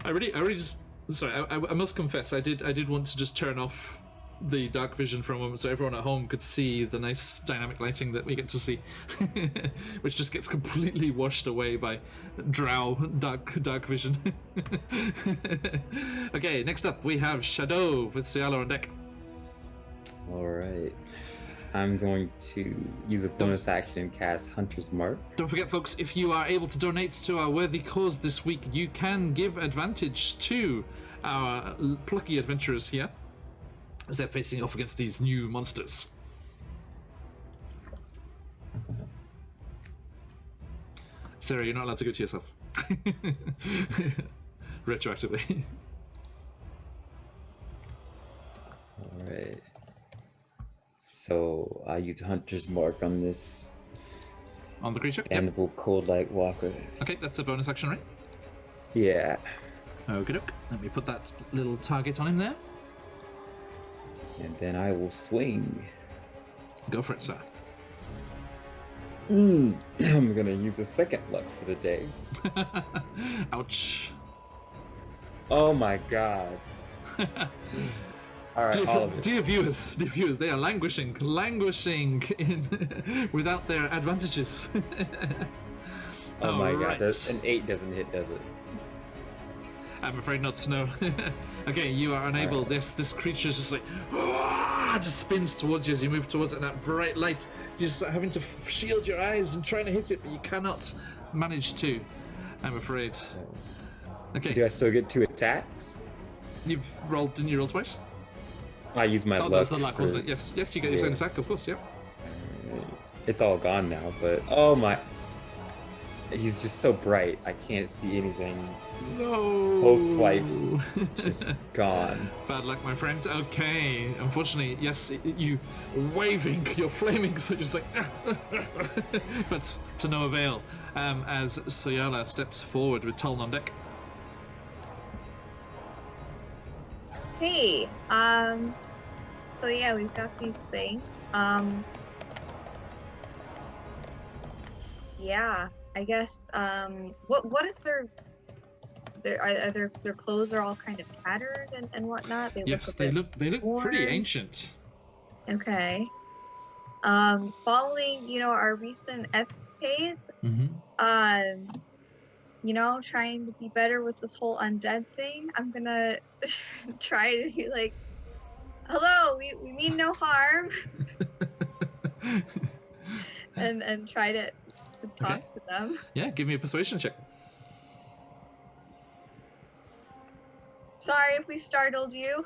I really just sorry. I must confess, I did want to just turn off the dark vision for a moment so everyone at home could see the nice dynamic lighting that we get to see, which just gets completely washed away by drow dark vision. Okay, next up we have Shadow with Cialo on deck. All right. I'm going to use a bonus action and cast Hunter's Mark. Don't forget, folks, if you are able to donate to our worthy cause this week, you can give advantage to our plucky adventurers here as they're facing off against these new monsters. Sarah, you're not allowed to go to yourself. Retroactively. All right. So I use Hunter's Mark on this On the creature? Animal Cold Light Walker. Okay, that's a bonus action, right? Yeah. Okay, doke. Let me put that little target on him there. And then I will swing. Go for it, sir. I'm gonna use a second luck for the day. Ouch. Oh my god. Alright, all of it. Dear viewers, they are languishing in without their advantages. Oh my Alright. god, an 8 doesn't hit, does it? I'm afraid not to know. Okay, you are unable. Alright. This creature is just like just spins towards you as you move towards it. And that bright light, you're just having to shield your eyes and trying to hit it, but you cannot manage to. I'm afraid. Okay, Do I still get 2 attacks? you've rolled. Didn't you roll twice? I use my Oh, luck. that was the luck, for- wasn't it? Yes, you get your second Yeah. attack, of course. Yeah. It's all gone now, but oh my. He's just so bright, I can't see anything. No. Both swipes, just gone. Bad luck, my friend. Okay, unfortunately, yes, you waving, you're flaming, so you're just like, but to no avail. As Soyala steps forward with Toln on deck. Hey, so yeah, we've got these things. Yeah, I guess, what is their clothes are all kind of tattered and whatnot? Yes, a they bit look pretty worn. ancient. Okay. Following, our recent escapades, Mm-hmm. trying to be better with this whole undead thing, I'm gonna try to be like, hello, we mean no harm, and try to talk Okay. to them. Yeah, give me a persuasion check. Sorry if we startled you.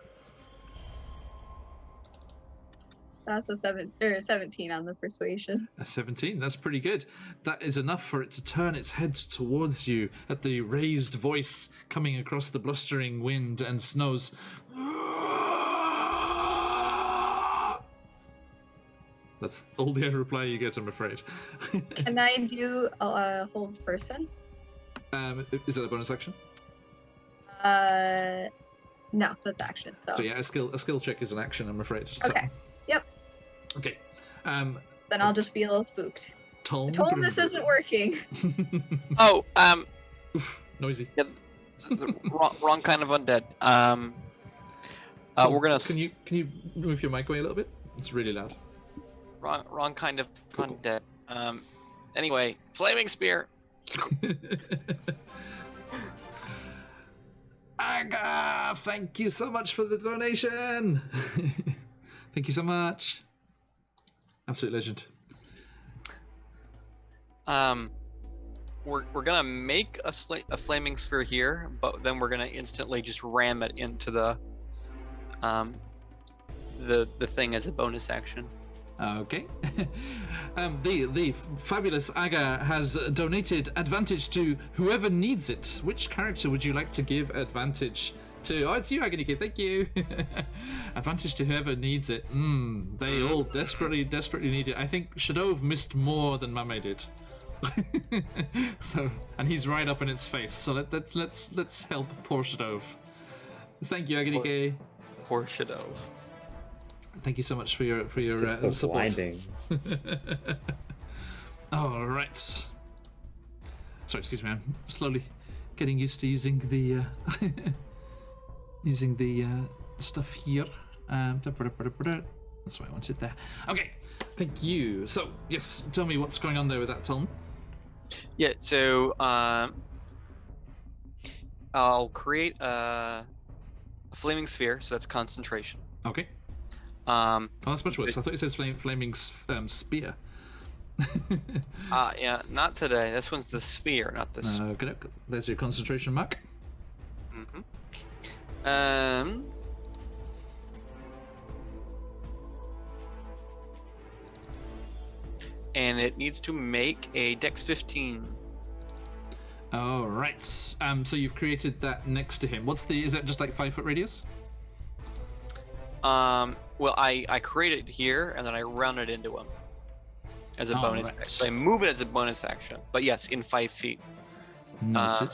That's a 17 on the persuasion. A 17, that's pretty good. That is enough for it to turn its head towards you at the raised voice coming across the blustering wind and snows. That's all the reply you get, I'm afraid. Can I do a hold person? Is that a bonus action? No, that's action. So yeah, a skill check is an action, I'm afraid. Okay. Yep. Okay. Then I'll just be a little spooked. Tom, This isn't working. Oh, Oof, noisy. yeah, the wrong kind of undead. Tom, We're gonna Can you move your mic away a little bit? It's really loud. wrong kind of Cool. undead. Anyway, flaming spear. Aga, thank you so much for the donation. Thank you so much. Absolute legend. We're gonna make a flaming sphere here, but then we're gonna instantly just ram it into the thing as a bonus action. Okay. The fabulous Aga has donated advantage to whoever needs it. Which character would you like to give advantage to? Oh, it's you, Aganike. Thank you. Advantage to whoever needs it. They all desperately need it. I think Shadov missed more than Mame did. So, and he's right up in its face. So let's help poor Shadov. Thank you, Aganike. Poor Shadov. Thank you so much for your It's just so support. blinding. All right. Sorry, excuse me. I'm slowly getting used to using the stuff here. That's what I wanted there. Okay, thank you. So yes, tell me what's going on there with that, Tom. Yeah. So I'll create a flaming sphere. So that's concentration. Okay. Oh, that's much worse. I thought it says flaming spear. Yeah, not today. This one's the sphere, not the. Okay, there's your concentration mark. And it needs to make a Dex 15. All right. So you've created that next to him. Is that just like 5 foot radius? Well, I create it here and then I run it into him as a All bonus right. action. So I move it as a bonus action. But yes, in 5 feet. Noted.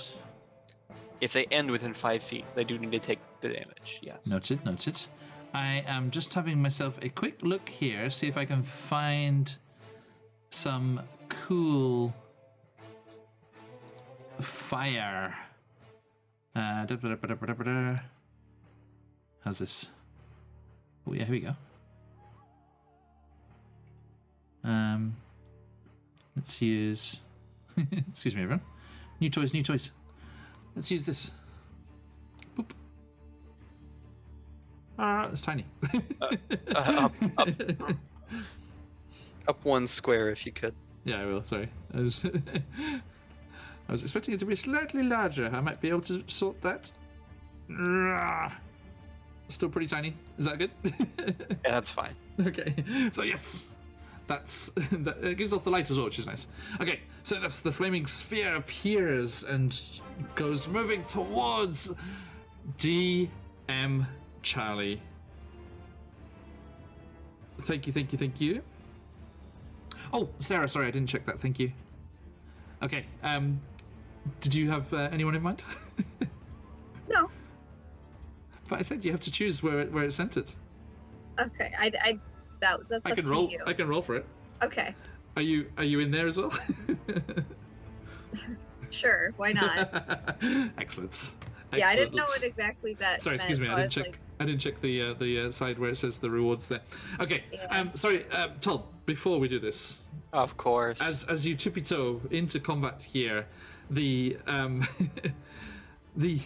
If they end within 5 feet, they do need to take the damage. Yes. Noted. I am just having myself a quick look here, see if I can find some cool fire. How's this? Oh yeah, here we go. Let's use. Excuse me, everyone. New toys. Let's use this. Boop. It's tiny. Up one square if you could. Yeah, I will. Sorry, I was expecting it to be slightly larger. I might be able to sort that. Still pretty tiny. Is that good? Yeah, that's fine. Okay. So yes, that gives off the light as well, which is nice. Okay, so that's the flaming sphere appears and goes moving towards DM Charlie. Thank you. Oh, Sarah, sorry, I didn't check that. Thank you. Okay. Did you have anyone in mind? No. But I said you have to choose where it's centered. Okay. That's I up can to roll. you. I can roll for it. Okay. Are you in there as well? Sure. Why not? Excellent. Yeah, I didn't know Excellent. what exactly that. Sorry, excuse me. meant, I so didn't check. was I didn't check the side where it says the rewards there. Okay. Yeah. Sorry, Tom. Before we do this, Of course. as you tippy toe into combat here, the the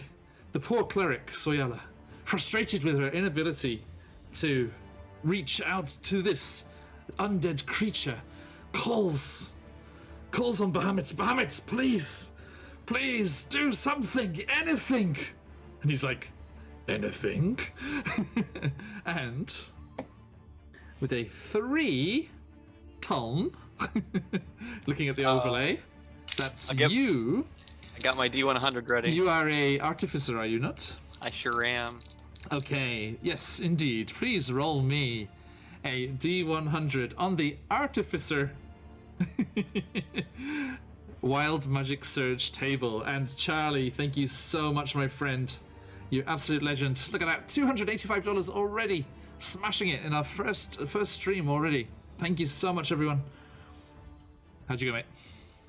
poor cleric Soyala, frustrated with her inability to reach out to this undead creature, calls on Bahamut. Bahamut, please do something, anything. And he's like, anything. And with a 3, Tom, looking at the overlay, that's you. I got my D100 ready. You are a artificer, are you not? I sure am. Okay, yes, indeed. Please roll me a D100 on the artificer Wild Magic Surge table. And Charlie, thank you so much, my friend. You absolute legend. Look at that, $285 already. Smashing it in our first stream already. Thank you so much, everyone. How'd you go, mate?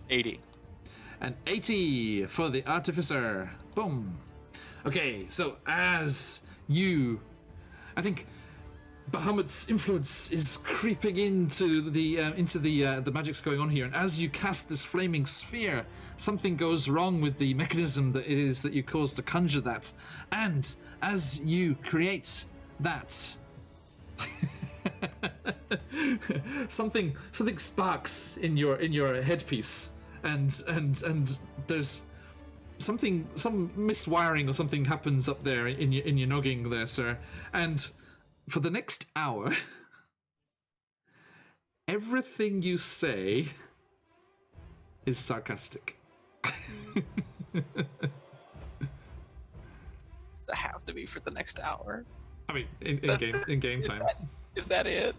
80. An 80 for the artificer. Boom. Okay, so as you, I think Bahamut's influence is creeping into the magic's going on here, and as you cast this flaming sphere, something goes wrong with the mechanism that it is that you caused to conjure that, and as you create that, something sparks in your headpiece, and there's some miswiring or something happens up there in your noggin there, sir, and for the next hour, everything you say is sarcastic. Does that have to be for the next hour? I mean, in game time. Is that it?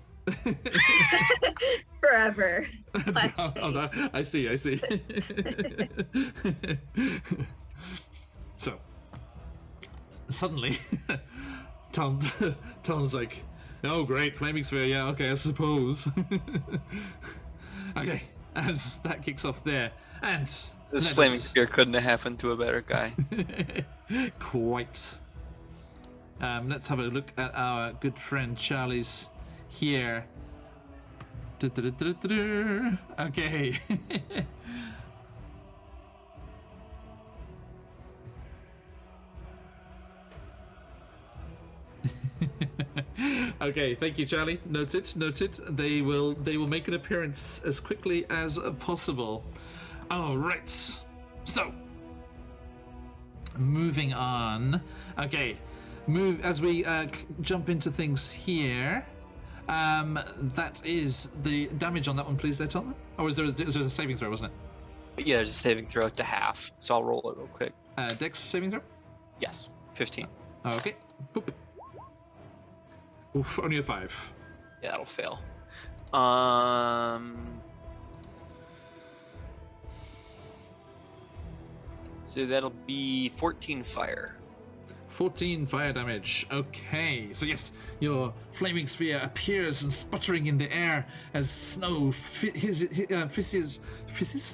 Forever. I see. So, suddenly, Tom's like, oh great, flaming sphere, yeah, okay, I suppose. Okay, as that kicks off there, and this flaming sphere couldn't have happened to a better guy. Quite. Let's have a look at our good friend Charlie's here. Okay. Okay, thank you, Charlie. Noted. They will make an appearance as quickly as possible. All right. So, moving on. Okay, as we jump into things here. That is the damage on that one, please, there, Tom. Or was there a saving throw, wasn't it? Yeah, just saving throw to half. So I'll roll it real quick. Dex saving throw? Yes, 15. Okay. Boop. Oof, only a 5. Yeah, that'll fail. So that'll be 14 fire. 14 fire damage. Okay, so yes, your flaming sphere appears and sputtering in the air as snow fizzes.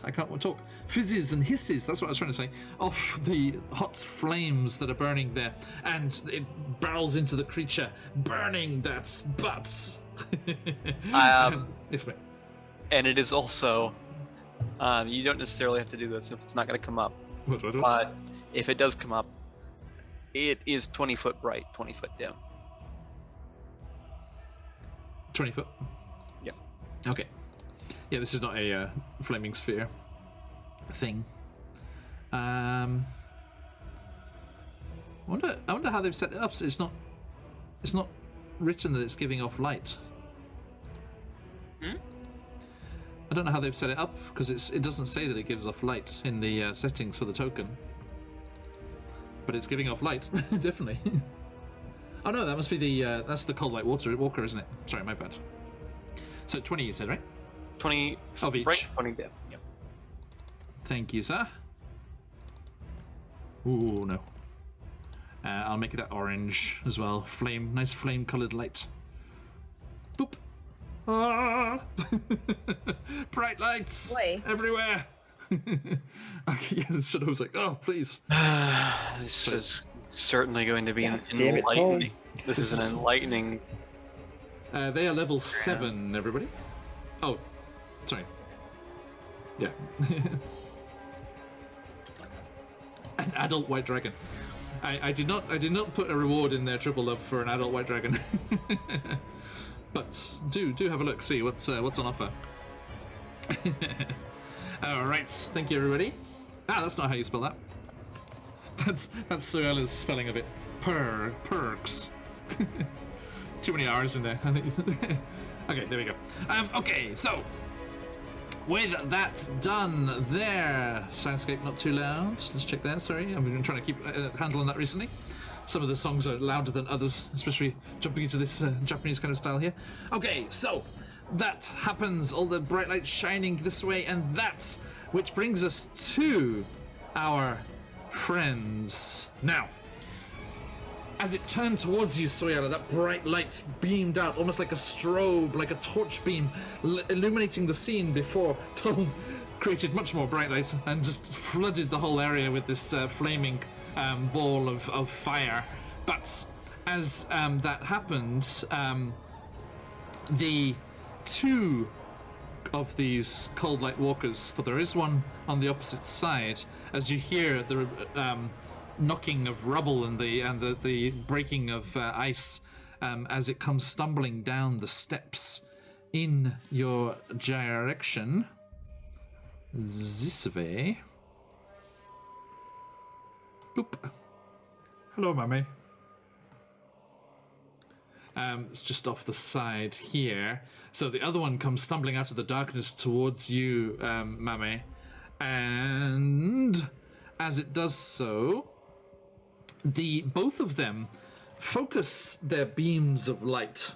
I can't talk. Fizzes and hisses. That's what I was trying to say. Off the hot flames that are burning there, and it barrels into the creature, burning that butt. Yes, mate. And it is also, you don't necessarily have to do this if it's not going to come up. What? But if it does come up, it is 20 foot bright, 20 foot dim. 20 foot? Yeah. Okay. Yeah, this is not a flaming sphere thing. I wonder how they've set it up so it's not written that it's giving off light. I don't know how they've set it up because it doesn't say that it gives off light in the settings for the token. But it's giving off light, definitely. Oh no, that must be that's the cold light walker, isn't it? Sorry, my bad. So 20 you said, right? 20 of each. Bright, 20 dim. Yep. Thank you, sir. Ooh, no. I'll make it that orange as well. Nice flame-colored light. Boop. Ah! Bright lights everywhere. Okay, yes, Shadow was like, oh, please. This is certainly going to be enlightening. This is an enlightening. They are level 7, everybody. Oh, sorry. Yeah. An adult white dragon. I did not put a reward in there, triple love, for an adult white dragon. But do have a look, see what's on offer. All right, thank you, everybody. That's not how you spell that. That's Suella's spelling of it. perks. Too many R's in there. I think. Okay, there we go. Okay, so with that done there, soundscape not too loud. Let's check that. Sorry, I've been trying to keep a handle on that recently. Some of the songs are louder than others, especially jumping into this Japanese kind of style here. Okay, so that happens. All the bright lights shining this way and that, which brings us to our friends now. As it turned towards you, Soyala, that bright light beamed out, almost like a strobe, like a torch beam, illuminating the scene before Tom created much more bright light and just flooded the whole area with this flaming ball of fire. But as that happened, the two of these cold light walkers, for there is one on the opposite side, as you hear the knocking of rubble and the breaking of ice as it comes stumbling down the steps in your direction. This way. Boop. Hello, Mummy. It's just off the side here. So the other one comes stumbling out of the darkness towards you, Mame. And as it does so, both of them focus their beams of light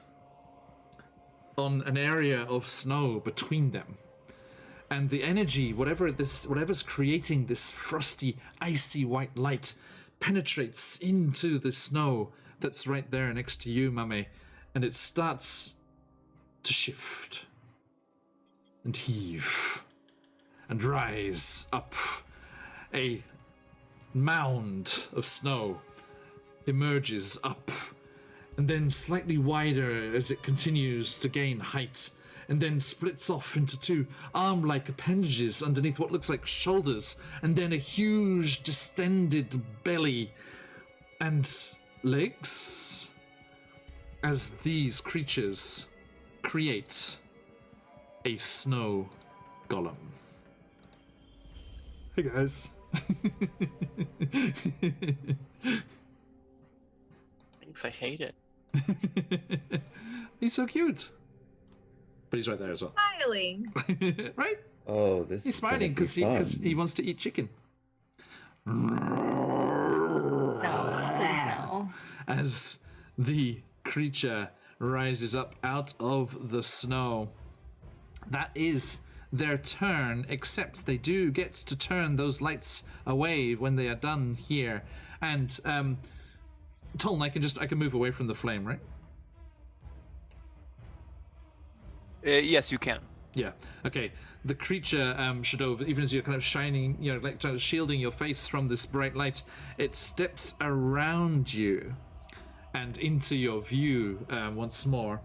on an area of snow between them. And the energy, whatever's creating this frosty, icy white light, penetrates into the snow that's right there next to you, Mame, and it starts to shift and heave and rise up. A mound of snow emerges up and then slightly wider as it continues to gain height, and then splits off into two arm-like appendages underneath what looks like shoulders, and then a huge distended belly and legs, as these creatures create a snow golem. Hey guys. Thanks, I hate it. He's so cute. But he's right there as well. Smiling. Right? Oh, this He's is gonna smiling be because fun. he wants to eat chicken. No, please no. As the creature rises up out of the snow. That is their turn, except they do get to turn those lights away when they are done here. And Toln, I can move away from the flame, right? Yes, you can. Yeah. Okay. The creature should over, even as you're kind of shining, like kind of shielding your face from this bright light, it steps around you and into your view once more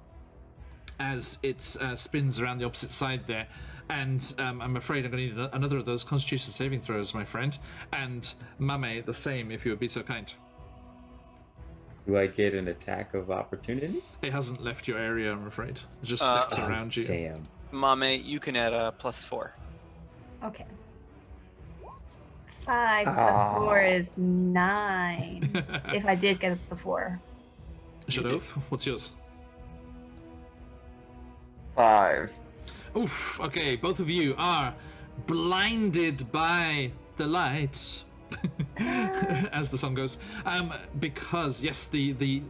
as it spins around the opposite side there. And I'm afraid I'm going to need another of those Constitution saving throws, my friend. And Mame, the same, if you would be so kind. Do I get an attack of opportunity? It hasn't left your area, I'm afraid. It just stepped around you. Damn. Mame, you can add a +4. Okay. 5 plus 4 is 9. If I did get the 4. Shadov, what's yours? 5. Oof, okay, both of you are blinded by the light. As the song goes, because yes, the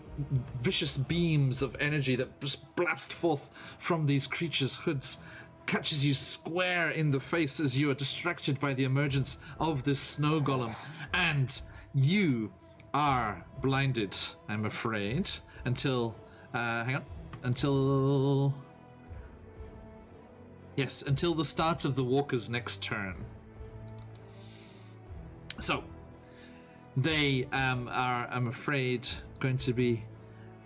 vicious beams of energy that just blast forth from these creatures' hoods catches you square in the face as you are distracted by the emergence of this snow golem, and you are blinded, I'm afraid, until until the start of the walker's next turn. So, they are, I'm afraid, going to be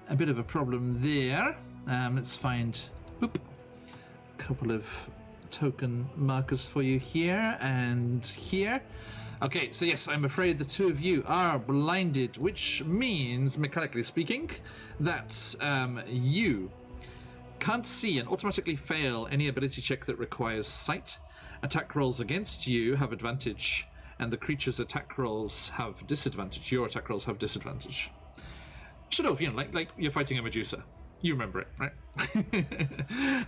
a bit of a problem there. Let's find a couple of token markers for you here and here. Okay, so yes, I'm afraid the two of you are blinded, which means, mechanically speaking, that you can't see and automatically fail any ability check that requires sight. Attack rolls against you have advantage, and the creature's attack rolls have disadvantage. Your attack rolls have disadvantage. Should have, like you're fighting a Medusa. You remember it, right?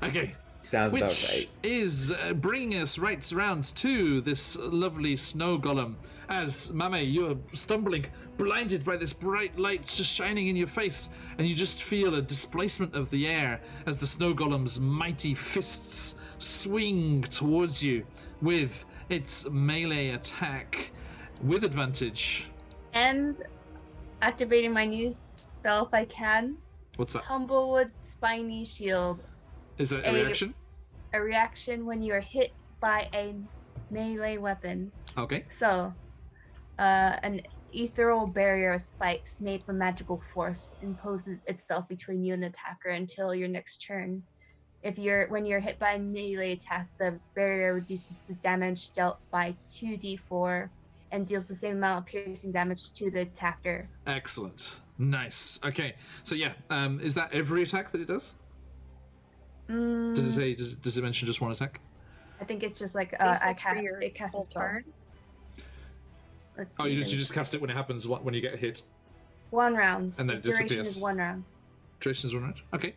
Okay. Sounds Which about right. is bringing us right around to this lovely snow golem. As Mame, you're stumbling, blinded by this bright light just shining in your face, and you just feel a displacement of the air as the snow golem's mighty fists swing towards you with its melee attack with advantage. And activating my new spell if I can. What's that? Humblewood Spiny Shield. Is that a reaction? A reaction when you are hit by a melee weapon. Okay. So, an ethereal barrier of spikes made from magical force imposes itself between you and the attacker until your next turn. When you're hit by a melee attack, the barrier reduces the damage dealt by 2d4 and deals the same amount of piercing damage to the attacker. Excellent. Nice. Okay. So yeah, is that every attack that it does? Does it say? Does it mention just one attack? I think it's just like it casts a spell. turn. Let's Oh, see. you just cast it when it happens. When you get hit. One round. And then the it duration disappears. is 1 round. Duration is 1 round. Okay.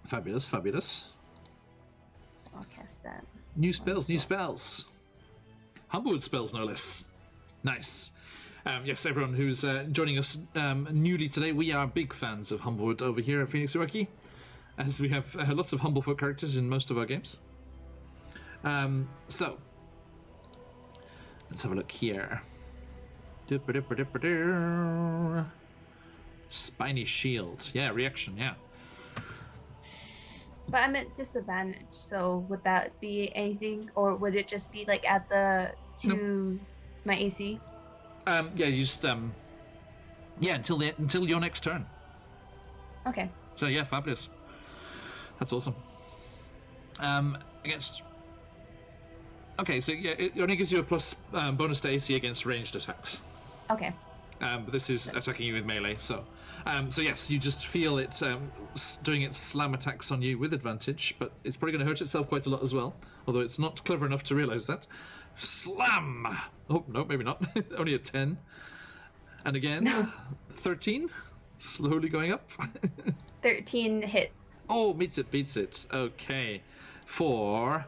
Fabulous. Fabulous. I'll cast that. New spells. New spells. Humblewood spells, no less. Nice. Yes, everyone who's joining us newly today, we are big fans of Humblewood over here at QuestJunkiesUK, as we have lots of Humblefoot characters in most of our games. So, let's have a look here. Spiny Shield. Yeah, reaction, yeah. But I'm at disadvantage, so would that be anything, or would it just be like at the my AC? Yeah, you just yeah, until your next turn. Okay. So yeah, fabulous. That's awesome. Against. Okay, so yeah, it only gives you a plus bonus to AC against ranged attacks. Okay. But this is attacking you with melee, so yes, you just feel it doing its slam attacks on you with advantage, but it's probably going to hurt itself quite a lot as well, although it's not clever enough to realise that. Slam! Oh, no, maybe not. Only a 10. And again, 13, slowly going up. 13 hits. Oh, beats it. Okay. For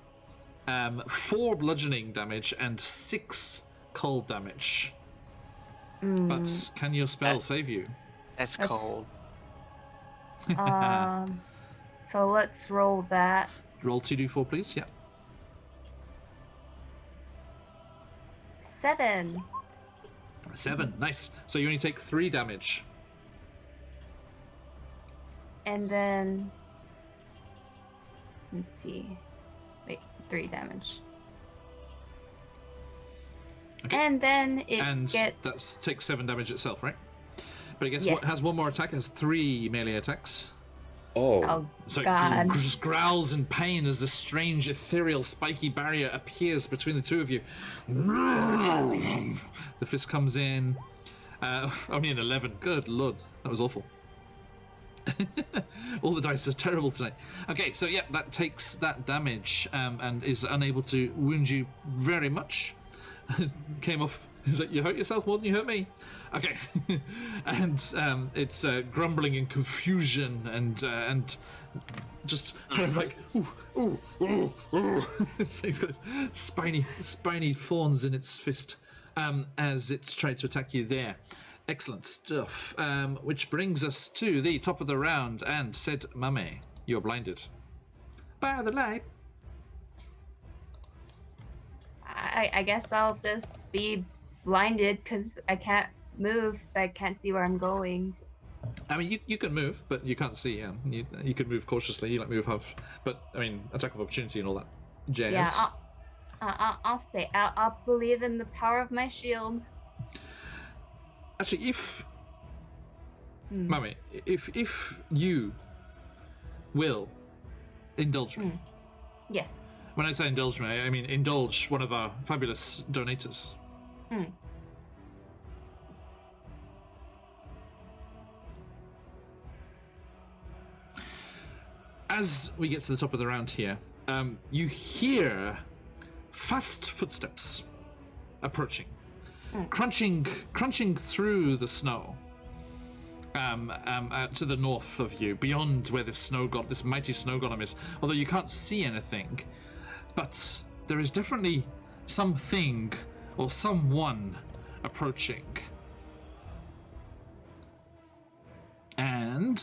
4 bludgeoning damage and 6 cold damage. But can your spell save you? That's That's- cold. So let's roll that. Roll 2d4, please. Yeah. 7. 7. Nice. So you only take 3 damage. And then let's see. Wait, 3 damage. Okay. And then it And gets that takes 7 damage itself, right? But I guess Yes. what has 1 more attack, has 3 melee attacks. Oh So God. it just growls in pain as the strange ethereal spiky barrier appears between the two of you. The fist comes in. Only an 11. Good lord, that was awful. All the dice are terrible tonight. Okay, so yeah, that takes that damage and is unable to wound you very much. Came off. Is that you hurt yourself more than you hurt me? Okay, and it's grumbling in confusion and just kind of like it's got spiny thorns in its fist as it's tried to attack you there. Excellent stuff. Which brings us to the top of the round, and said Mame, you're blinded by the light. I guess I'll just be blinded because I can't move. I can't see where I'm going. I mean, you can move, but you can't see. You can move cautiously. You like move half, but I mean, attack of opportunity and all that jazz. Yeah, I'll stay. I'll believe in the power of my shield. Actually, if Mummy, if you will indulge me. Yes. When I say indulge me, I mean indulge one of our fabulous donators. As we get to the top of the round here, you hear fast footsteps approaching, crunching through the snow. to the north of you, beyond where this mighty snow golem is. Although you can't see anything, but there is definitely something or someone approaching. And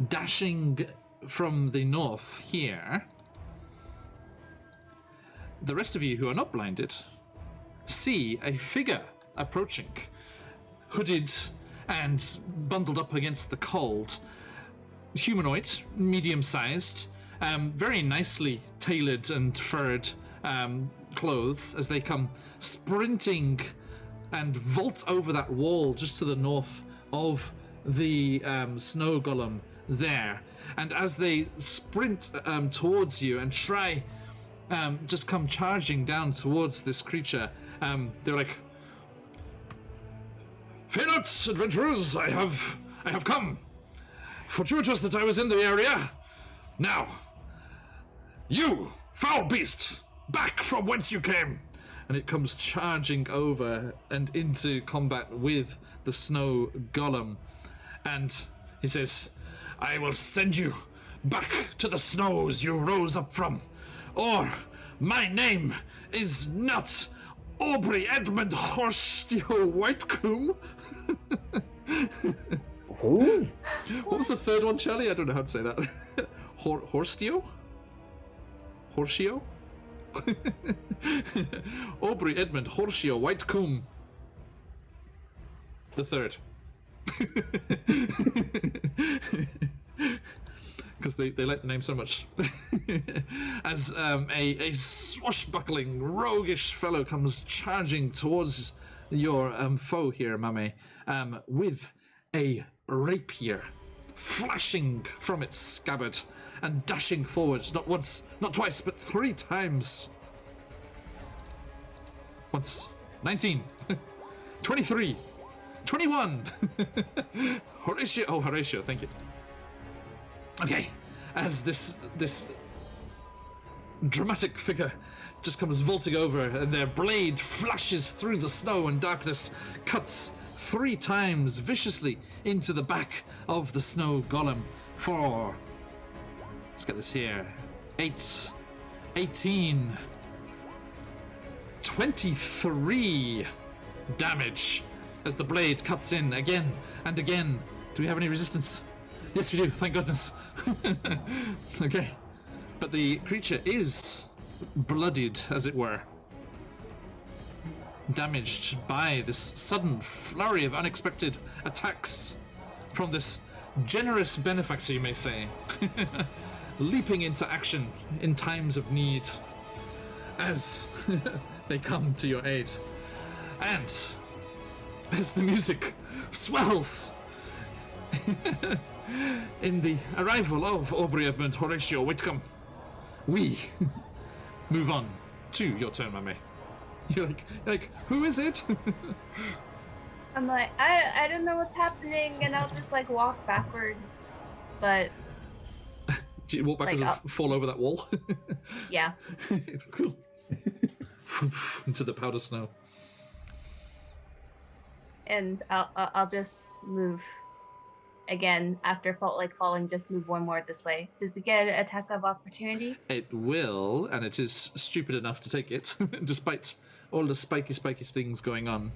dashing from the north here, the rest of you who are not blinded see a figure approaching, hooded and bundled up against the cold. Humanoid, medium-sized, very nicely tailored and furred clothes as they come sprinting and vault over that wall just to the north of the snow golem there. And as they sprint towards you and try just come charging down towards this creature, they're like, "Fear not, adventurers, I have come. Fortuitous that I was in the area. Now, you, foul beast, back from whence you came." And it comes charging over and into combat with the snow golem. And he says, "I will send you back to the snows you rose up from. Or my name is not Aubrey Edmund Horstio Whitecomb." Who? What was the third one, Charlie? I don't know how to say that. Horstio? Horsio? Aubrey Edmund Horstio Whitecomb the third. Because they like the name so much. As a swashbuckling, roguish fellow comes charging towards your foe here, Mame, with a rapier flashing from its scabbard and dashing forward, not once, not twice, but 3 times. Once, 19, 23, 21. Horatio, thank you. Okay, as this dramatic figure just comes vaulting over, and their blade flashes through the snow and darkness, cuts 3 times viciously into the back of the snow golem for, let's get this here, 8, 18, 23 damage as the blade cuts in again and again. Do we have any resistance? Yes, we do, thank goodness. Okay, but the creature is bloodied, as it were, damaged by this sudden flurry of unexpected attacks from this generous benefactor, you may say, leaping into action in times of need as they come to your aid. And as the music swells in the arrival of Aubrey Edmund Horatio Whitcomb, we move on to your turn, Mame. You're like, who is it? I'm like, I don't know what's happening, and I'll just like walk backwards. But do you walk backwards like, and fall over that wall? Yeah. Into the powder snow. And I'll just move again after falling. Just move one more this way. Does it get an attack of opportunity? It will, and it is stupid enough to take it, despite all the spiky things going on.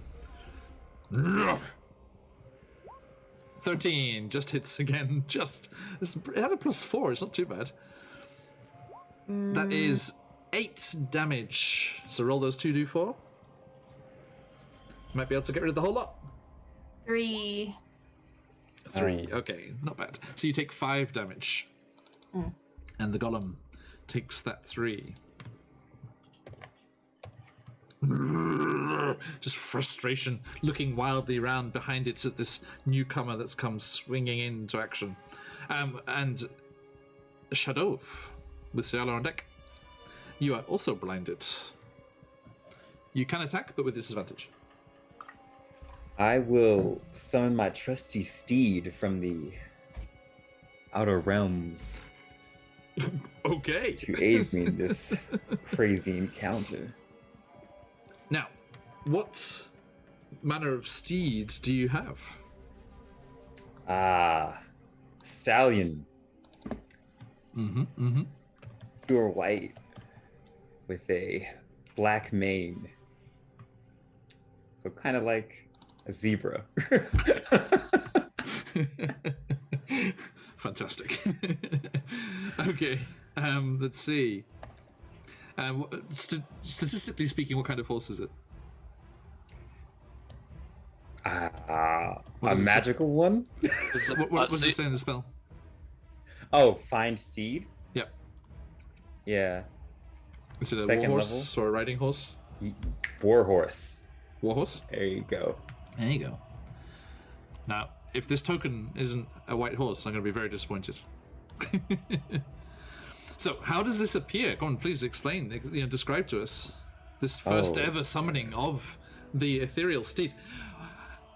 13 just hits again. It had a +4. It's not too bad. That is 8 damage. So roll those 2d4. Might be able to get rid of the whole lot. 3. 3. Okay, not bad. So you take 5 damage. And the golem takes that 3. Just frustration, looking wildly around behind it at this newcomer that's come swinging into action. And Shadow, with Ciala on deck, you are also blinded. You can attack, but with disadvantage. I will summon my trusty steed from the outer realms Okay. to aid me in this crazy encounter. Now, what manner of steed do you have? Ah, stallion, Mm-hmm. pure white with a black mane. So kind of like a zebra. Fantastic. Okay, let's see. Statistically speaking, what kind of horse is it? A does it say? magical one? What does it say in the spell? Oh, find seed? Yep. Yeah. Is it a Second warhorse or a riding horse? Warhorse. Warhorse? There you go. There you go. Now, if this token isn't a white horse, I'm going to be very disappointed. So, how does this appear? Go on, please explain. Describe to us this first ever summoning of the ethereal steed.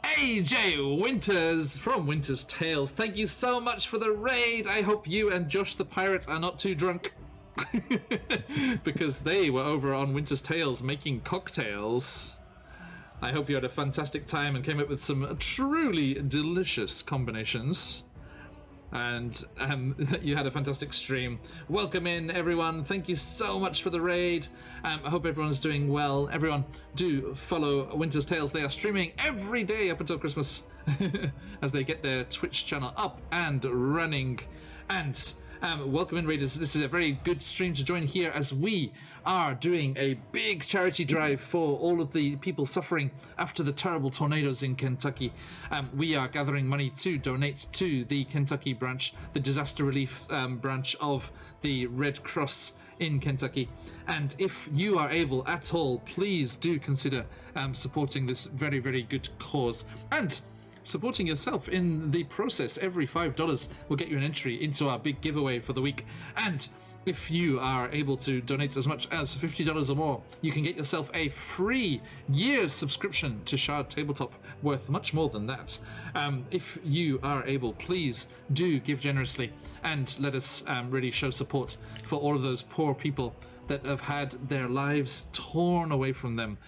AJ Winters from Winter's Tales, thank you so much for the raid. I hope you and Josh the Pirate are not too drunk. Because they were over on Winter's Tales making cocktails. I hope you had a fantastic time and came up with some truly delicious combinations. And that you had a fantastic stream. Welcome in, everyone. Thank you so much for the raid. I hope everyone's doing well. Everyone, do follow Winter's Tales. They are streaming every day up until Christmas as they get their Twitch channel up and running. And welcome in, raiders. This is a very good stream to join here as we are doing a big charity drive for all of the people suffering after the terrible tornadoes in Kentucky. We are gathering money to donate to the Kentucky branch, the disaster relief branch of the Red Cross in Kentucky. And if you are able at all, please do consider supporting this very, very good cause. And supporting yourself in the process. Every $5 will get you an entry into our big giveaway for the week. And if you are able to donate as much as $50 or more, you can get yourself a free year's subscription to Shard Tabletop, worth much more than that. If you are able, please do give generously and let us really show support for all of those poor people that have had their lives torn away from them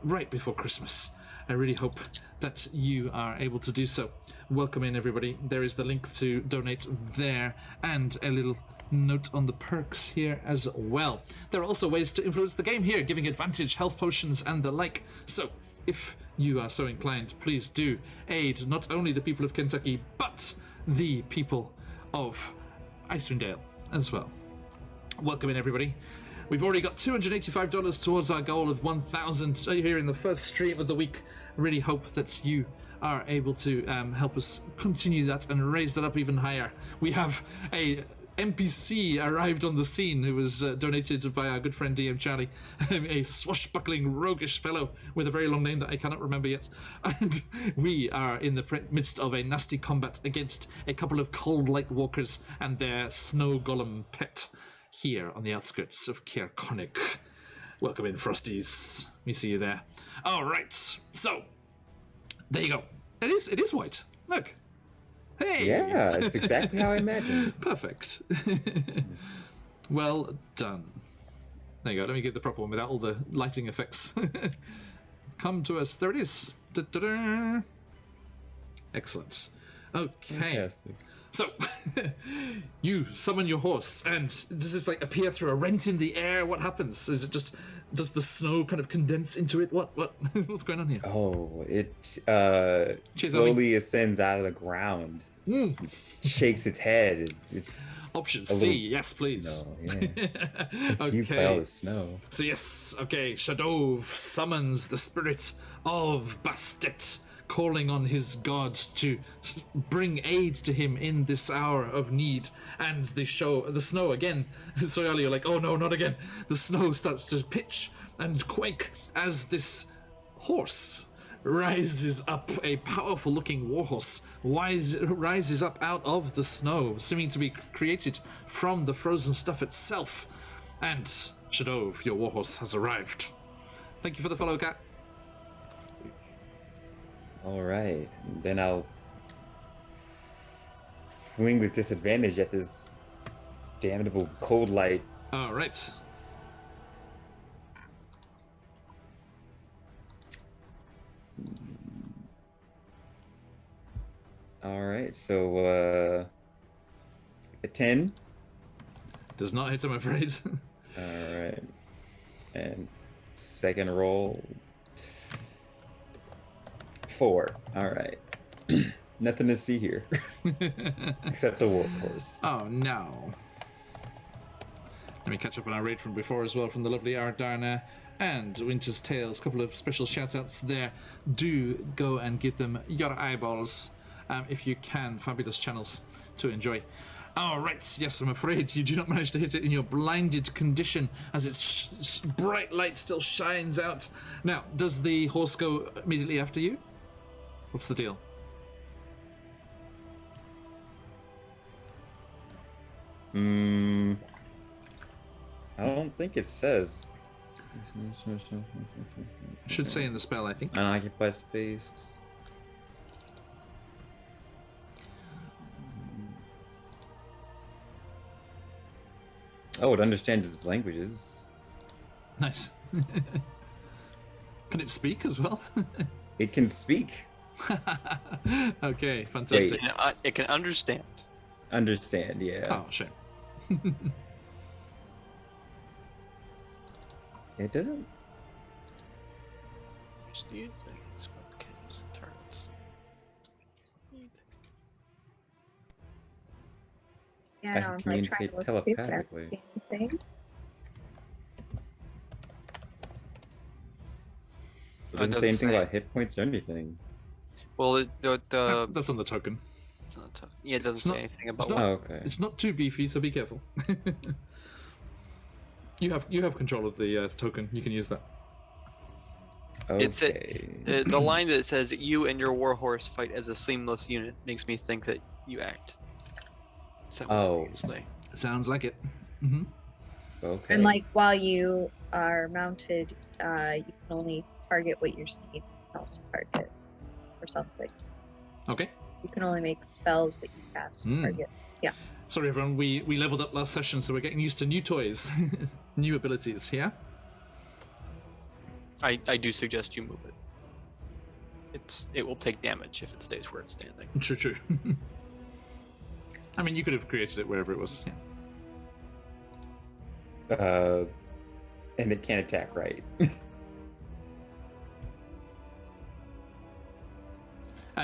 right before Christmas. I really hope that you are able to do so. Welcome in, everybody. There is the link to donate there and a little note on the perks here as well. There are also ways to influence the game here, giving advantage, health potions, and the like. So, if you are so inclined, please do aid not only the people of Kentucky, but the people of Icewind Dale as well. Welcome in, everybody. We've already got $285 towards our goal of 1,000 here in the first stream of the week. I really hope that you are able to help us continue that and raise that up even higher. We have a NPC arrived on the scene who was donated by our good friend DM Charlie, a swashbuckling, roguish fellow with a very long name that I cannot remember yet. And we are in the midst of a nasty combat against a couple of cold light walkers and their snow golem pet here on the outskirts of Caerconic. Welcome in, Frosties. We see you there. All right, so there you go. It is white. Look. Hey. Yeah, it's exactly how I imagined. Perfect. Well done. There you go. Let me get the proper one without all the lighting effects. Come to us. There it is. Da-da-da. Excellent. Okay. Fantastic. So, you summon your horse, and does this like appear through a rent in the air? What happens? Is it just, does the snow kind of condense into it? What's going on here? Oh, it slowly ascends out of the ground. It shakes its head. It's Option C, yes, please. No, yeah. Okay. Used by all the snow. So yes, okay, Shadov summons the spirit of Bastet, calling on his god to bring aid to him in this hour of need. And the snow again, Soyali, you're like, oh no, not again. The snow starts to pitch and quake as this horse rises up, a powerful looking warhorse, rises up out of the snow, seeming to be created from the frozen stuff itself. And Shadov, your warhorse, has arrived. Thank you for the follow, Cat. All right, then I'll swing with disadvantage at this damnable cold light. All right. All right, so a 10. Does not hit, I'm afraid. All right, and second roll 4. All right, nothing to see here except a warhorse. Oh no. Let me catch up on our raid from before as well from the lovely Ardarna and Winter's Tales. A couple of special shout outs there. Do go and give them your eyeballs if you can. Fabulous channels to enjoy. All right, yes, I'm afraid you do not manage to hit it in your blinded condition as its bright light still shines out. Now, does the horse go immediately after you? What's the deal? I don't think it says. Should say in the spell, I think. Unoccupied space. Oh, it understands its languages. Nice. Can it speak as well? It can speak. Okay, fantastic. It can understand. Understand, yeah. Oh, shame. It doesn't. Understand things, webcams, and turrets. Yeah, I no, can I'm like trying communicate to look telepathically. through that same thing. It doesn't say anything about hit points or anything. Well, That's on the token. yeah, it doesn't It's say not- anything it's about. not- Oh, okay. It's not too beefy, so be careful. You have control of the token. You can use that. It's Okay. the line that says "You and your warhorse fight as a seamless unit" makes me think that you act simultaneously. Sounds like it. Mm-hmm. Okay. And like while you are mounted, you can only target what your steed can also target, or something. Okay. You can only make spells that you cast target. Sorry, everyone. We leveled up last session, so we're getting used to new toys, new abilities. Yeah. I do suggest you move it. It will take damage if it stays where it's standing. True. I mean, you could have created it wherever it was. Yeah. And it can't attack, right?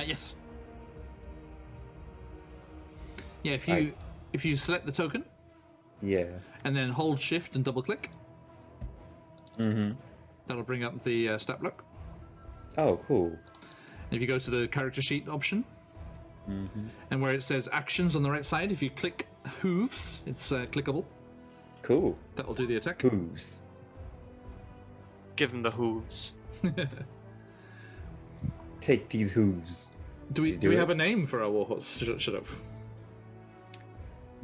Yes. Yeah. If you select the token Yeah. and then hold Shift and double click, Mm-hmm. that'll bring up the stat block. Oh, cool. And if you go to the character sheet option, Mm-hmm. and where it says actions on the right side, if you click hooves, it's clickable. Cool. That will do the attack. Hooves. Give him the hooves. Take these hooves. Do we Do it. have a name for our warhorse? Should have.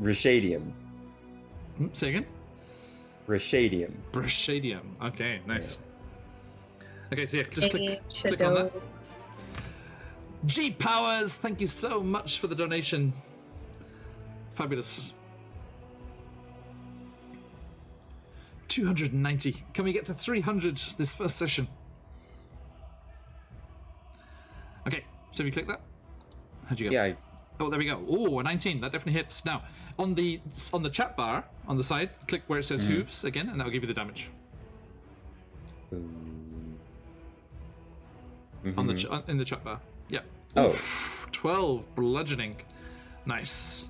Rashadium. Say again. Rashadium. Brashadium. Okay, nice. Okay, so yeah, just click on that. G Powers, thank you so much for the donation. Fabulous. 290. Can we get to 300 this first session? Okay, so if you click that, how'd you go? Yeah. Oh, there we go. Oh, a 19. That definitely hits. Now, on the chat bar on the side, click where it says hooves again, and that will give you the damage. On the in the chat bar. Yeah. Oh. Oof, 12 bludgeoning. Nice.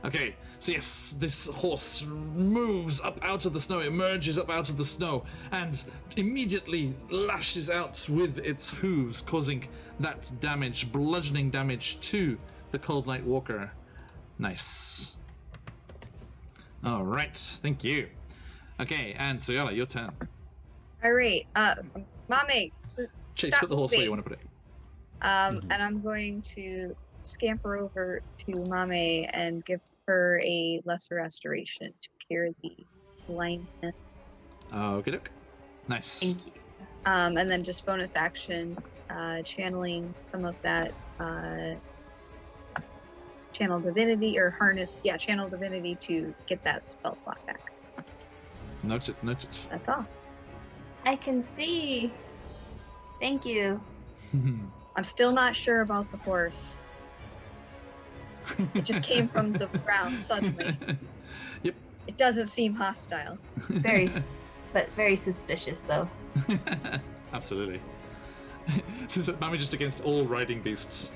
Okay, so yes, this horse moves up out of the snow, emerges up out of the snow, and immediately lashes out with its hooves, causing that damage, bludgeoning damage to the Cold Night Walker. Nice. All right, thank you. Okay, and Soyala, your turn. All right, Mame, Chase, stop put the horse where you moving. want to put it. And I'm going to scamper over to Mame and give her a lesser restoration to cure the blindness. Okay, doke. Nice. Thank you. And then just bonus action, channeling some of that channel divinity or harness, channel divinity to get that spell slot back. Note it. That's all. I can see. Thank you. I'm still not sure about the horse. It just came from the ground suddenly. Yep. It doesn't seem hostile. But very suspicious though. Absolutely. Since Mami just against all riding beasts.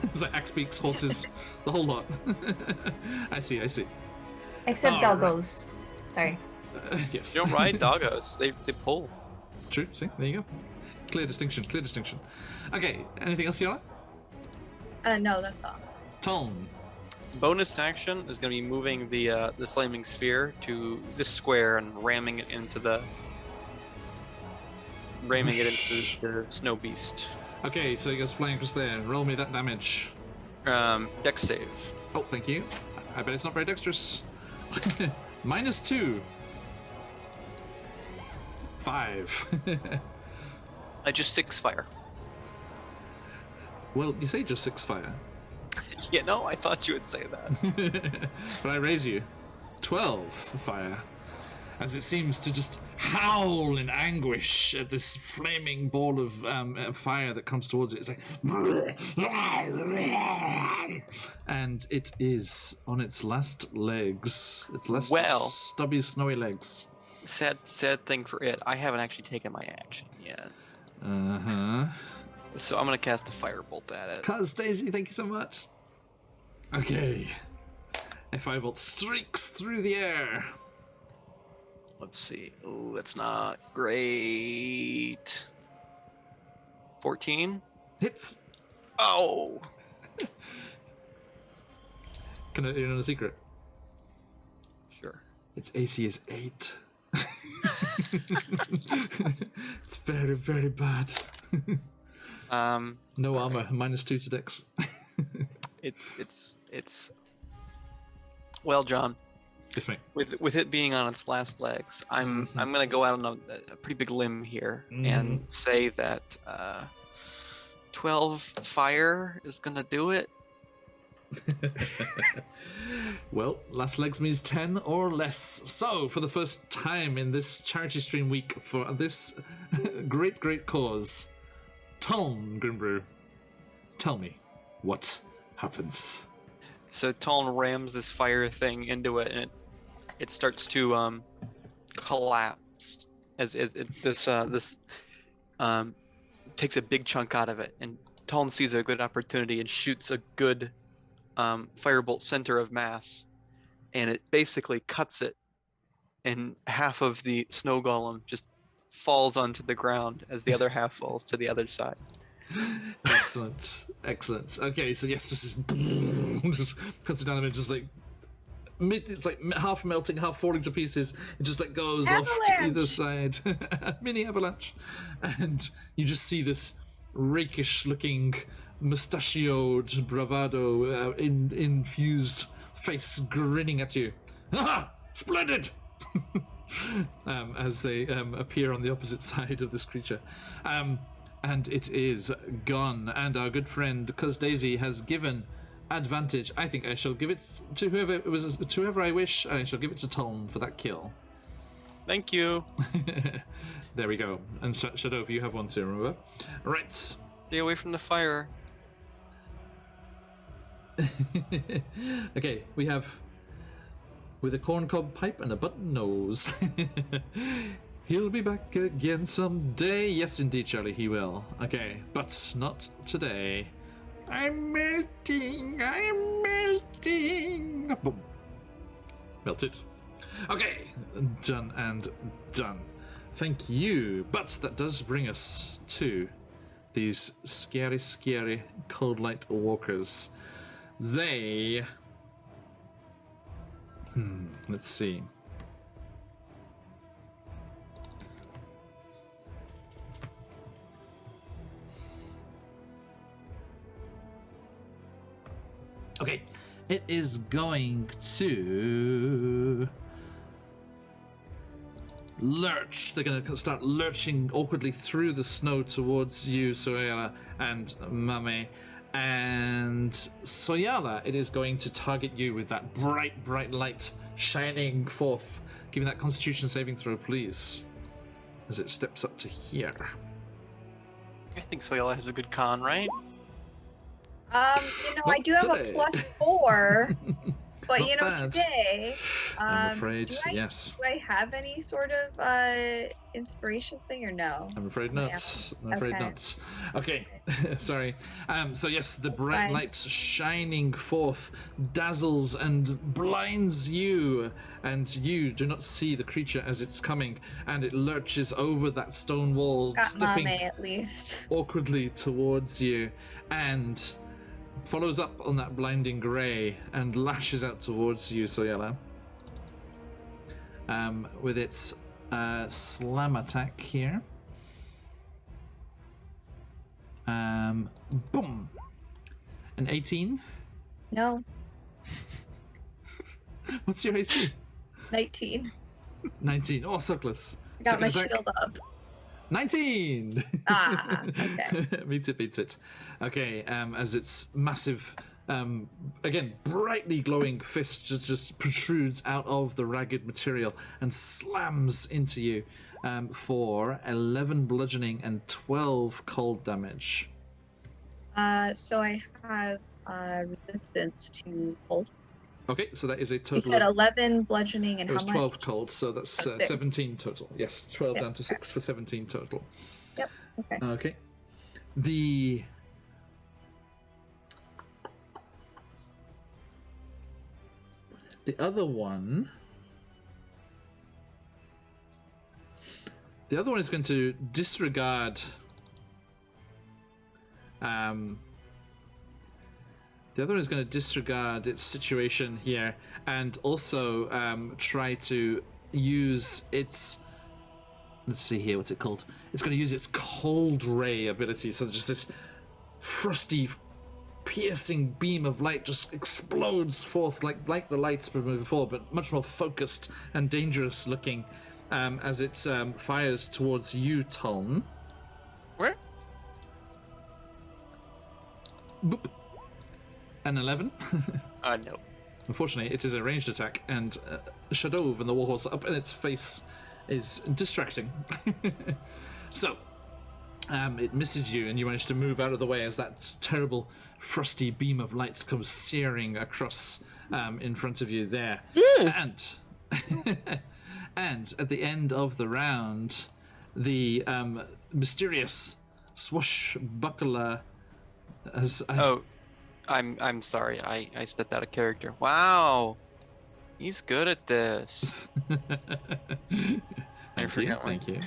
It's like axe beaks, horses, the whole lot. I see. Except Oh, right. doggos. Sorry. Yes. You don't ride doggos. They pull. True. See, there you go. Clear distinction. Okay, anything else, Yara? No, that's all. Tom. Bonus action is going to be moving the flaming sphere to this square and ramming it into the snow beast. Okay, so he goes flying across there. Roll me that damage. Dex save. Oh, thank you. I bet it's not very dexterous. -2. 5. I just 6 fire. Well, you say just 6 fire. You know, I thought you would say that. But I raise you 12 fire. As it seems to just howl in anguish at this flaming ball of fire that comes towards it. It's like, and it is on its last legs. Its last stubby, snowy legs. Sad thing for it. I haven't actually taken my action yet. So I'm gonna cast a firebolt at it. Cuz Daisy, thank you so much. Okay. A firebolt streaks through the air. Let's see. Oh, that's not great. 14? Hits. Oh! Can I know a secret? Sure. Its AC is 8. It's very, very bad. No armor, -2 to dex. It's well, John. Yes, mate. With it being on its last legs, I'm gonna go out on a pretty big limb here and say that 12 fire is gonna do it. Well, last legs means 10 or less. So, for the first time in this charity stream week for this great cause, Tom Grimbrew, tell me what happens. So Talon rams this fire thing into it, and it starts to collapse as this takes a big chunk out of it, and Talon sees a good opportunity and shoots a good firebolt center of mass, and it basically cuts it, and half of the snow golem just falls onto the ground as the other half falls to the other side. Excellent. Okay, so yes, this is just cuts it down and just like it's like half melting, half falling to pieces. It just like goes off to either side, mini avalanche, and you just see this rakish-looking, mustachioed, bravado, infused face grinning at you. Ah, splendid! As they appear on the opposite side of this creature. And it is gone. And our good friend Cuz Daisy has given advantage. I think I shall give it to whoever I wish. I shall give it to Tom for that kill. Thank you. There we go. And Shadow, you have one too, remember? Right. Stay away from the fire. Okay, we have with a corncob pipe and a button nose. He'll be back again someday. Yes, indeed, Charlie, he will. Okay, but not today. I'm melting. Boom. Melted. Okay, done and done. Thank you. But that does bring us to these scary cold light walkers. They... let's see. Okay, it is going to lurch. They're going to start lurching awkwardly through the snow towards you, Soyala and Mame. And Soyala, it is going to target you with that bright light shining forth. Give me that Constitution saving throw, please, as it steps up to here. I think Soyala has a good con, right? I do have today. a +4, but Not bad. today, I'm afraid, do yes. I have any sort of inspiration thing or no? I'm afraid Am I not. I'm afraid Okay. not. Okay, sorry. So yes, the bright fine. light shining forth dazzles and blinds you, and you do not see the creature as it's coming, and it lurches over that stone wall, Got stepping Mame at least. awkwardly towards you, and follows up on that blinding grey and lashes out towards you, Soyella. With its slam attack here. Boom. An 18. No, What's your AC? 19. 19. Oh, so close. I got Second my attack. shield up. 19. Okay. beats it. Okay, as its massive, again, brightly glowing fist just protrudes out of the ragged material and slams into you for 11 bludgeoning and 12 cold damage. So I have resistance to cold. Okay, so that is a total. You said 11 bludgeoning and It was how much? 12 cold, so that's Oh, 6. 17 total. Yes, 12 Yep, down to 6 for 17 total. Yep. Okay. Okay. The other one. The other one is going to disregard. The other one is going to disregard its situation here and also try to use its. Let's see here, what's it called? It's going to use its cold ray ability. So just this frosty, piercing beam of light just explodes forth like the lights before, but much more focused and dangerous looking as it fires towards you, Tuln. Where? Boop. An 11. No. Unfortunately, it is a ranged attack, and Shadow and the Warhorse up in its face is distracting. So, it misses you, and you manage to move out of the way as that terrible, frosty beam of light comes searing across in front of you there. And and at the end of the round, the mysterious swashbuckler has. I'm sorry. I stepped out of character. Wow. He's good at this. Thank you. Thank you.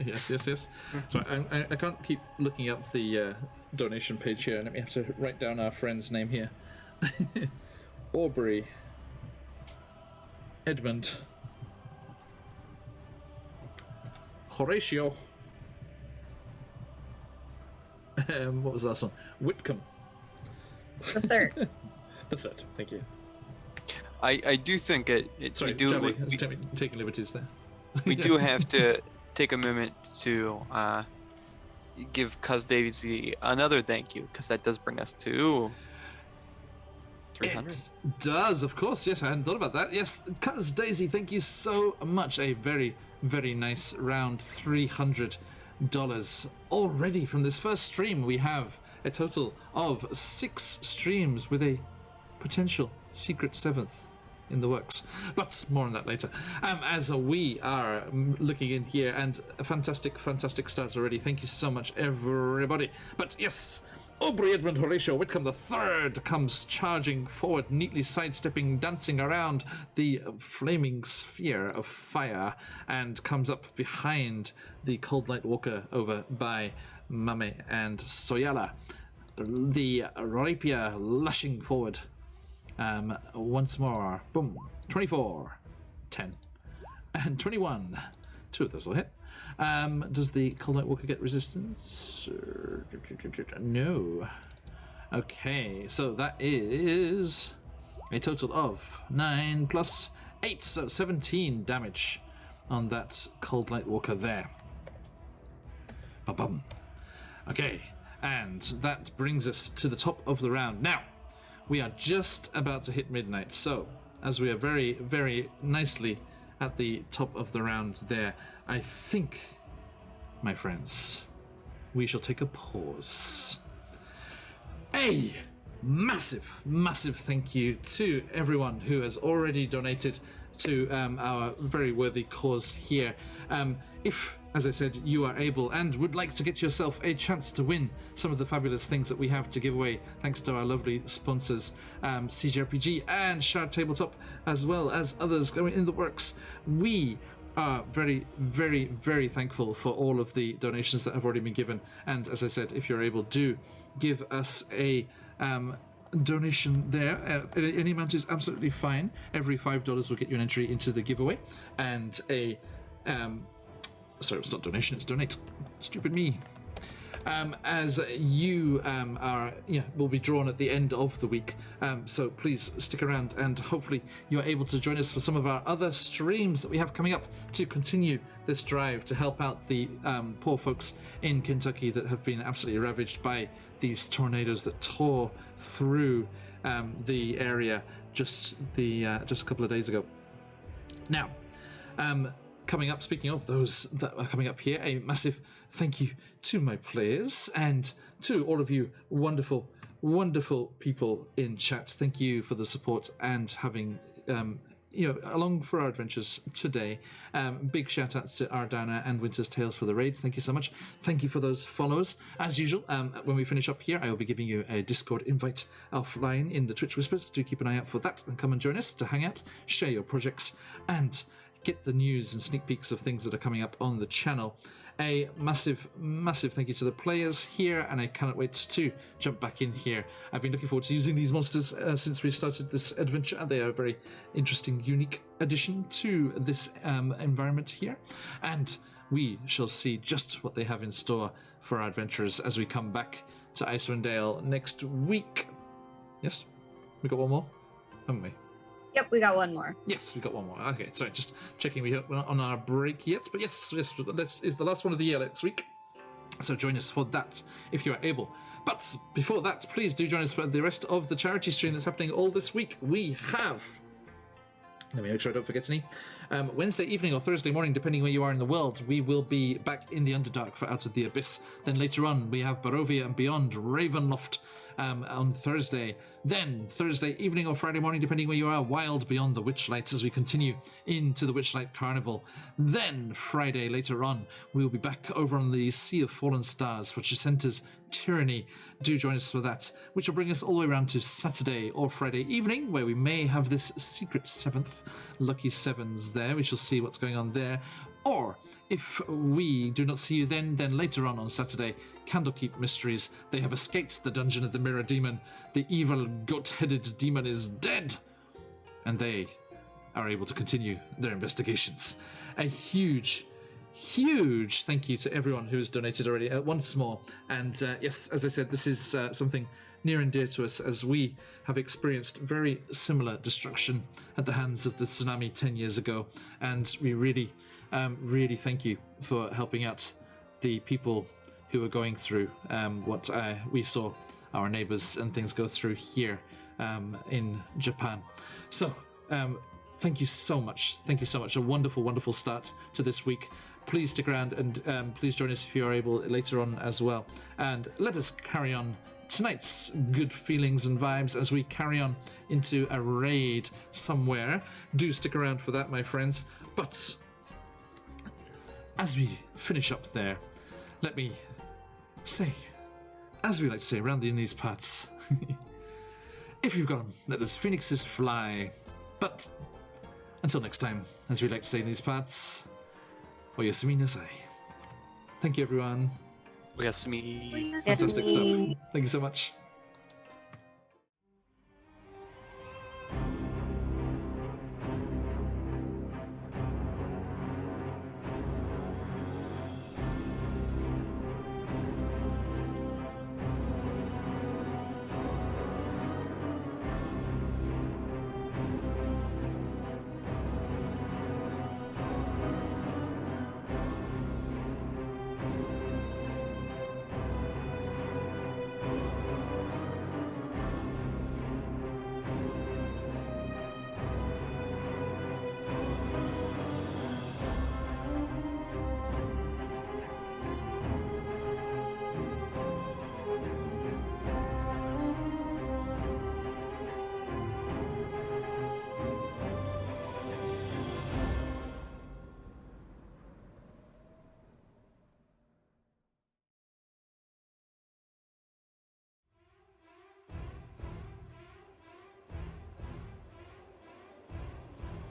yes. So I can't keep looking up the donation page here. Let me have to write down our friend's name here. Aubrey. Edmund. Horatio. What was the last one? Whitcomb. The third. The third. Thank you. I do think Sorry, we do Joey, we, taking liberties there. we do have to take a moment to give Cuz Daisy another thank you, because that does bring us to 300. It does, of course. Yes, I hadn't thought about that. Yes, Cuz Daisy, thank you so much. A very, very nice round $300 already from this first stream. We have a total of 6 streams with a potential secret 7th in the works, but more on that later. As we are looking in here, and a fantastic starts already. Thank you so much, everybody. But yes, Aubrey Edmund Horatio Whitcomb III comes charging forward, neatly sidestepping, dancing around the flaming sphere of fire, and comes up behind the Cold Light Walker over by Mame and Soyala. The rapier lashing forward. Once more. Boom. 24. 10. And 21. 2 of those will hit. Does the Cold Light Walker get resistance? No. Okay, so that is a total of 9 plus 8, so 17 damage on that Cold Light Walker there. Ba-bum. Okay, and that brings us to the top of the round. Now, we are just about to hit midnight, so as we are very, very nicely at the top of the round there, I think, my friends, we shall take a pause. A massive thank you to everyone who has already donated to our very worthy cause here. If, as I said, you are able and would like to get yourself a chance to win some of the fabulous things that we have to give away, thanks to our lovely sponsors, CGRPG and Shard Tabletop, as well as others going in the works, we are very thankful for all of the donations that have already been given. And as I said, if you're able, do give us a donation there. Any amount is absolutely fine. Every $5 will get you an entry into the giveaway, and a sorry, it's not donation, it's donate. Stupid me. As you will be drawn at the end of the week, so please stick around, and hopefully you are able to join us for some of our other streams that we have coming up to continue this drive to help out the poor folks in Kentucky that have been absolutely ravaged by these tornadoes that tore through the area just a couple of days ago. Now, coming up, speaking of those that are coming up here, a massive thank you to my players and to all of you wonderful people in chat. Thank you for the support and having along for our adventures today. Big shout outs to Ardana and Winter's Tales for the raids. Thank you so much. Thank you for those follows. As usual, when we finish up here, I will be giving you a Discord invite offline in the Twitch Whispers. Do keep an eye out for that and come and join us to hang out, share your projects, and get the news and sneak peeks of things that are coming up on the channel. A massive thank you to the players here, and I cannot wait to jump back in here. I've been looking forward to using these monsters since we started this adventure. They are a very interesting, unique addition to this environment here, and we shall see just what they have in store for our adventurers as we come back to Icewind Dale next week. Yes? We got one more? Haven't we? Yep, we got one more. Yes, we got one more. Okay, sorry, just checking we're not on our break yet. But yes, this is the last one of the year next week. So join us for that if you are able. But before that, please do join us for the rest of the charity stream that's happening all this week. We have... Let me make sure I don't forget any. Wednesday evening or Thursday morning, depending where you are in the world, we will be back in the Underdark for Out of the Abyss. Then later on, we have Barovia and Beyond Ravenloft on Thursday. Then Thursday evening or Friday morning, depending where you are, Wild Beyond the Witchlights as we continue into the Witchlight Carnival. Then Friday later on, we will be back over on the Sea of Fallen Stars for Chicenta's Tyranny. Do join us for that, which will bring us all the way around to Saturday or Friday evening, where we may have this secret 7th, Lucky Sevens there. We shall see what's going on there. Or, if we do not see you then later on Saturday, Candlekeep Mysteries. They have escaped the dungeon of the Mirror Demon. The evil goat-headed demon is dead. And they are able to continue their investigations. A huge thank you to everyone who has donated already once more. And yes, as I said, this is something near and dear to us, as we have experienced very similar destruction at the hands of the tsunami 10 years ago. And we really thank you for helping out the people who are going through what we saw our neighbors and things go through here in Japan. So thank you so much. Thank you so much. A wonderful start to this week. Please stick around and please join us if you are able later on as well. And let us carry on tonight's good feelings and vibes as we carry on into a raid somewhere. Do stick around for that, my friends. But as we finish up there, let me say, as we like to say around in these parts, if you've got 'em, let those phoenixes fly. But until next time, as we like to say in these parts, Oyasumi nasai. Thank you, everyone. Oyasumi. Fantastic stuff. Thank you so much.